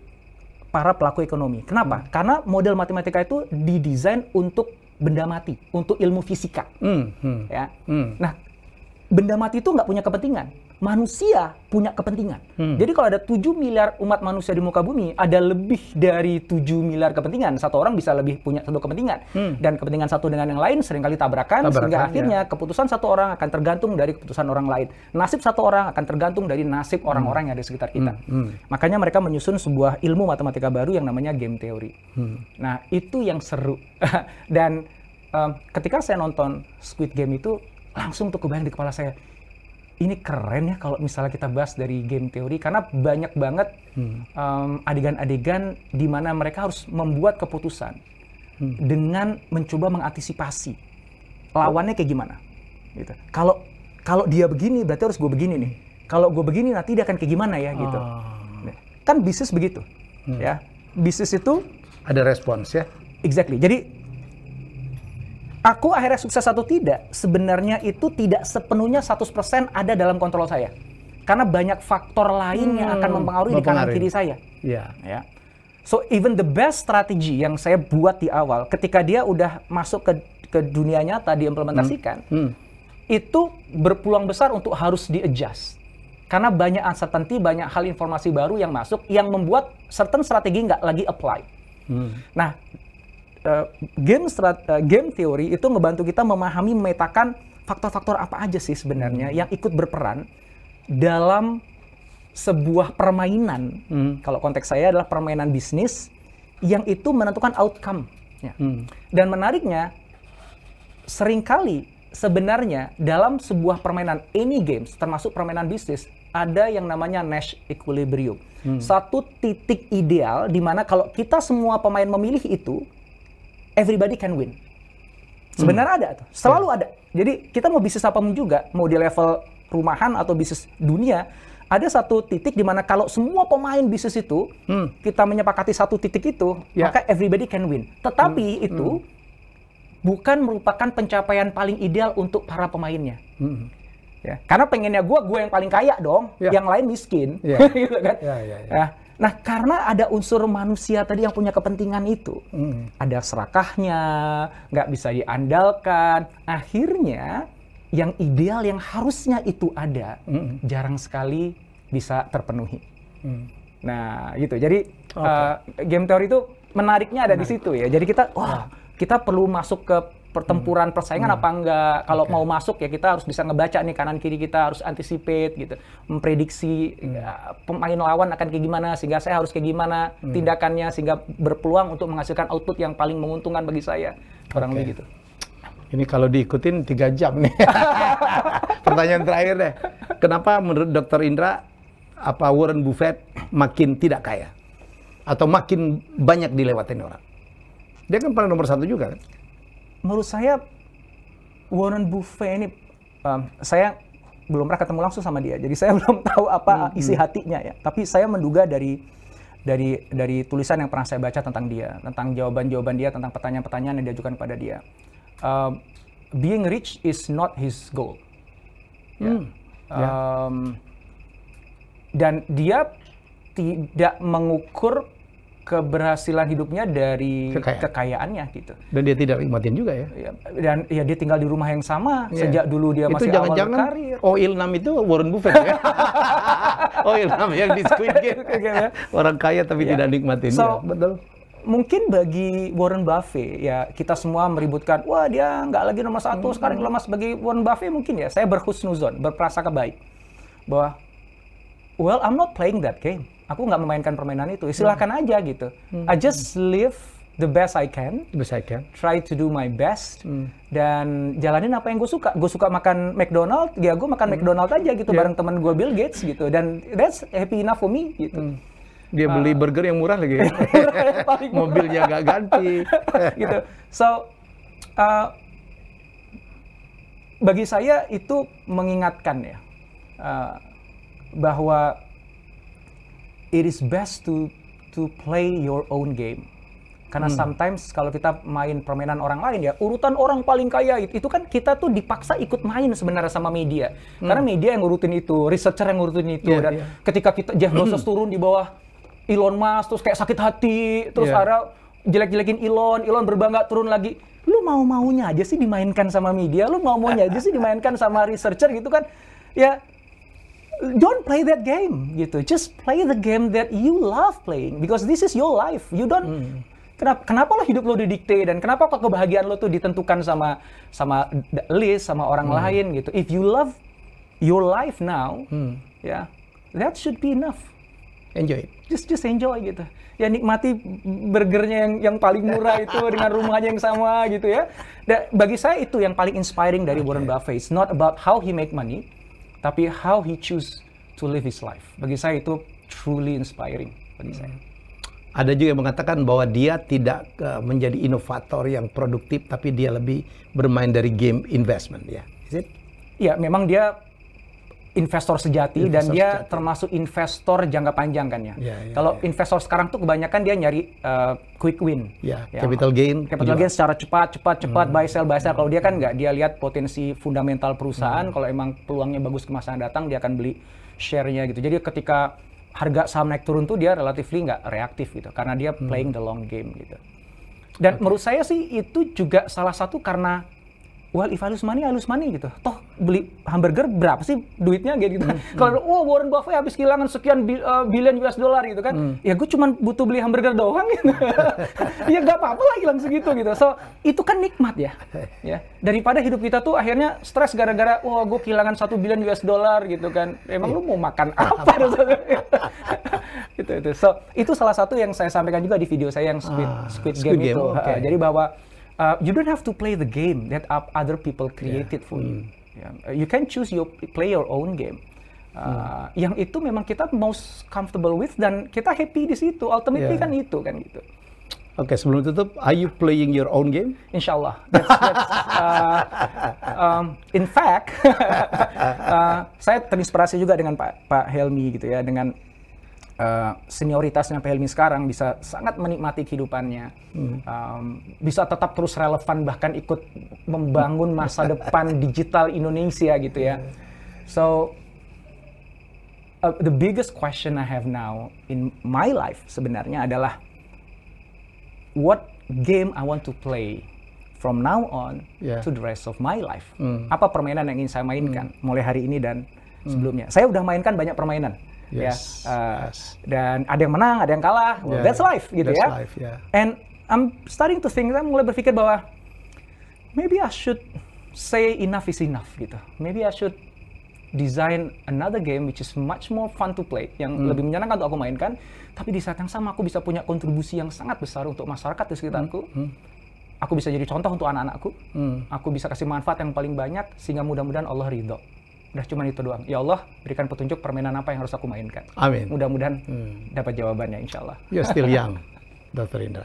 para pelaku ekonomi. Kenapa? Karena model matematika itu didesain untuk benda mati, untuk ilmu fisika. Ya. Nah, benda mati itu nggak punya kepentingan. Manusia punya kepentingan. Jadi kalau ada 7 miliar umat manusia di muka bumi, ada lebih dari 7 miliar kepentingan. Satu orang bisa lebih punya satu kepentingan. Dan kepentingan satu dengan yang lain seringkali tabrakan sehingga akhirnya keputusan satu orang akan tergantung dari keputusan orang lain. Nasib satu orang akan tergantung dari nasib orang-orang yang ada di sekitar kita. Makanya mereka menyusun sebuah ilmu matematika baru yang namanya game theory. Nah, itu yang seru. Dan ketika saya nonton Squid Game itu, langsung tuh kebayang di kepala saya, ini keren ya kalau misalnya kita bahas dari game teori, karena banyak banget adegan-adegan di mana mereka harus membuat keputusan dengan mencoba mengantisipasi lawannya kayak gimana. Gitu. Kalau dia begini berarti harus gue begini nih. Kalau gue begini nanti dia akan kayak gimana ya gitu. Kan bisnis begitu, ya. Bisnis itu ada respons ya. Exactly. Jadi aku akhirnya sukses atau tidak, sebenarnya itu tidak sepenuhnya 100% ada dalam kontrol saya. Karena banyak faktor lain yang akan mempengaruhi di kanan kiri saya. Ya. So even the best strategy yang saya buat di awal, ketika dia udah masuk ke dunia nyata, diimplementasikan, itu berpeluang besar untuk harus di-adjust. Karena banyak uncertainty, banyak hal informasi baru yang masuk, yang membuat certain strategi nggak lagi apply. Nah, game theory itu ngebantu kita memahami, memetakan faktor-faktor apa aja sih sebenarnya yang ikut berperan dalam sebuah permainan. Kalau konteks saya adalah permainan bisnis yang itu menentukan outcome. Dan menariknya, seringkali sebenarnya dalam sebuah permainan any games, termasuk permainan bisnis, ada yang namanya Nash equilibrium. Satu titik ideal di mana kalau kita semua pemain memilih itu, everybody can win. Sebenarnya ada tuh, selalu ada. Jadi kita mau bisnis apapun juga, mau di level rumahan atau bisnis dunia, ada satu titik di mana kalau semua pemain bisnis itu kita menyepakati satu titik itu, maka everybody can win. Tetapi itu bukan merupakan pencapaian paling ideal untuk para pemainnya. Ya, karena pengennya gue yang paling kaya dong, yang lain miskin, gitu kan? Nah, karena ada unsur manusia tadi yang punya kepentingan itu, ada serakahnya, nggak bisa diandalkan, akhirnya yang ideal yang harusnya itu ada, jarang sekali bisa terpenuhi. Nah, gitu. Jadi game teori itu menariknya ada di situ ya. Jadi kita, kita perlu masuk ke pertempuran persaingan apa enggak. Kalau mau masuk ya kita harus bisa ngebaca nih kanan kiri kita, harus anticipate gitu, memprediksi pemain lawan akan kayak gimana sehingga saya harus kayak gimana tindakannya sehingga berpeluang untuk menghasilkan output yang paling menguntungkan bagi saya. Kurang lebih gitu. Ini kalau diikutin 3 jam nih. Pertanyaan terakhir deh. Kenapa menurut Dr. Indra apa Warren Buffett makin tidak kaya? Atau makin banyak dilewatin orang? Dia kan paling nomor 1 juga kan? Menurut saya Warren Buffett ini saya belum pernah ketemu langsung sama dia, jadi saya belum tahu apa isi hatinya ya. Tapi saya menduga dari tulisan yang pernah saya baca tentang dia, tentang jawaban-jawaban dia, tentang pertanyaan-pertanyaan yang diajukan pada dia. Being rich is not his goal. Dan dia tidak mengukur keberhasilan hidupnya dari kekayaannya gitu. Dan dia tidak nikmatin juga ya. Dan ya dia tinggal di rumah yang sama sejak dulu dia masih awal berkarir. Oil-nam itu Warren Buffett ya. Oil-nam yang di Squid Game. Orang kaya tapi tidak nikmatin. So, betul. Mungkin bagi Warren Buffett ya kita semua meributkan, wah dia nggak lagi nomor 1 sekarang lemas. Bagi Warren Buffett mungkin ya saya berhusnuzon, berprasangka baik bahwa well I'm not playing that game. Aku nggak memainkan permainan itu. Silakan aja gitu. I just live the best I can. Try to do my best. Dan jalanin apa yang gue suka. Gue suka makan McDonald, ya gue makan McDonald aja gitu bareng temen gue Bill Gates gitu. Dan that's happy enough for me gitu. Dia beli burger yang murah lagi. Mobilnya nggak ganti. Gitu. So bagi saya itu mengingatkan ya bahwa it is best to play your own game. Karena sometimes kalau kita main permainan orang lain ya, urutan orang paling kaya itu kan kita tuh dipaksa ikut main sebenarnya sama media. Karena media yang ngurutin itu, researcher yang ngurutin itu. Dan ketika kita Jeff Bezos turun di bawah Elon Musk, terus kayak sakit hati, terus ada jelek-jelekin Elon berbangga turun lagi. Lu mau-maunya aja sih dimainkan sama media, lu mau-maunya aja sih dimainkan sama researcher gitu kan. Ya, don't play that game gitu. Just play the game that you love playing because this is your life. You don't kenapa lo hidup lo didikte dan kenapa kok kebahagiaan lo tuh ditentukan sama list sama orang lain gitu. If you love your life now, ya, that should be enough. Enjoy. Just enjoy gitu. Ya nikmati burgernya yang paling murah itu dengan rumahnya yang sama gitu ya. Dan bagi saya itu yang paling inspiring dari Warren Buffett. It's not about how he make money, tapi how he choose to live his life. Bagi saya itu truly inspiring bagi saya. Ada juga yang mengatakan bahwa dia tidak menjadi inovator yang produktif, tapi dia lebih bermain dari game investment ya. Is it? Ya, memang dia investor sejati dan dia termasuk investor jangka panjang kan ya. Kalau investor sekarang tuh kebanyakan dia nyari quick win. Capital gain secara cepat, buy sell. Kalau dia kan nggak, dia lihat potensi fundamental perusahaan. Kalau emang peluangnya bagus ke masa yang datang, dia akan beli share-nya gitu. Jadi ketika harga saham naik turun tuh dia relatively nggak reaktif gitu, karena dia playing the long game gitu. Dan menurut saya sih itu juga salah satu karena well, if I lose money gitu. Toh beli hamburger berapa sih duitnya gitu. Kalau Warren Buffett habis kehilangan sekian billion US dollar gitu kan. Ya gue cuma butuh beli hamburger doang gitu. Ya nggak apa-apa lah hilang segitu gitu. So itu kan nikmat ya. Daripada hidup kita tuh akhirnya stres gara-gara gue kehilangan 1 billion US dollar gitu kan. Emang lu mau makan apa? Gitu. So itu salah satu yang saya sampaikan juga di video saya yang Squid Game itu. Jadi bahwa you don't have to play the game that other people created for you. You can choose play your own game. Yang itu memang kita most comfortable with dan kita happy di situ. Ultimately kan itu kan gitu. Oke, sebelum tutup, are you playing your own game? Insya Allah. In fact, saya terinspirasi juga dengan Pak Helmi gitu ya, dengan senioritasnya Pak Helmi sekarang bisa sangat menikmati kehidupannya, bisa tetap terus relevan bahkan ikut membangun masa depan digital Indonesia gitu ya. So the biggest question I have now in my life sebenarnya adalah what game I want to play from now on to the rest of my life. Apa permainan yang ingin saya mainkan mulai hari ini dan sebelumnya. Saya udah mainkan banyak permainan. Dan ada yang menang, ada yang kalah. Well, that's life gitu ya. And I'm starting to think, saya mulai berpikir bahwa maybe I should say enough is enough gitu. Maybe I should design another game which is much more fun to play, yang lebih menyenangkan untuk aku mainkan, tapi di saat yang sama aku bisa punya kontribusi yang sangat besar untuk masyarakat di sekitarku. Aku bisa jadi contoh untuk anak-anakku. Aku bisa kasih manfaat yang paling banyak sehingga mudah-mudahan Allah ridho. Udah cuma itu doang. Ya Allah, berikan petunjuk permainan apa yang harus aku mainkan. Amin. Mudah-mudahan dapat jawabannya, insya Allah. You're still young, Dr. Indra.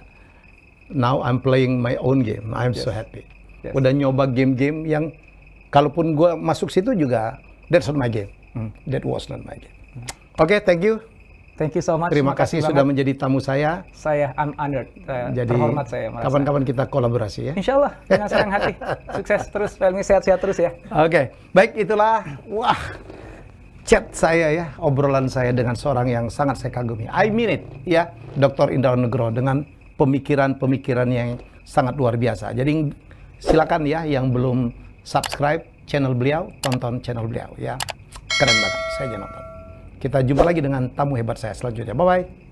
Now I'm playing my own game. I'm so happy. Udah nyoba game-game yang kalaupun gue masuk situ juga, that's not my game. That was not my game. Oke, thank you. Thank you so much. Terima kasih sudah menjadi tamu saya. I'm honored. Jadi, terhormat saya merasa. Kapan-kapan kita kolaborasi ya. Insya Allah, dengan senang hati. Sukses terus, Pelmi, sehat-sehat terus ya. Oke, baik, itulah chat saya ya, obrolan saya dengan seorang yang sangat saya kagumi. I mean it ya, Dr. Indra Nugroho dengan pemikiran-pemikiran yang sangat luar biasa. Jadi silakan ya yang belum subscribe channel beliau, tonton channel beliau ya. Keren banget, saya aja nonton. Kita jumpa lagi dengan tamu hebat saya selanjutnya. Bye-bye.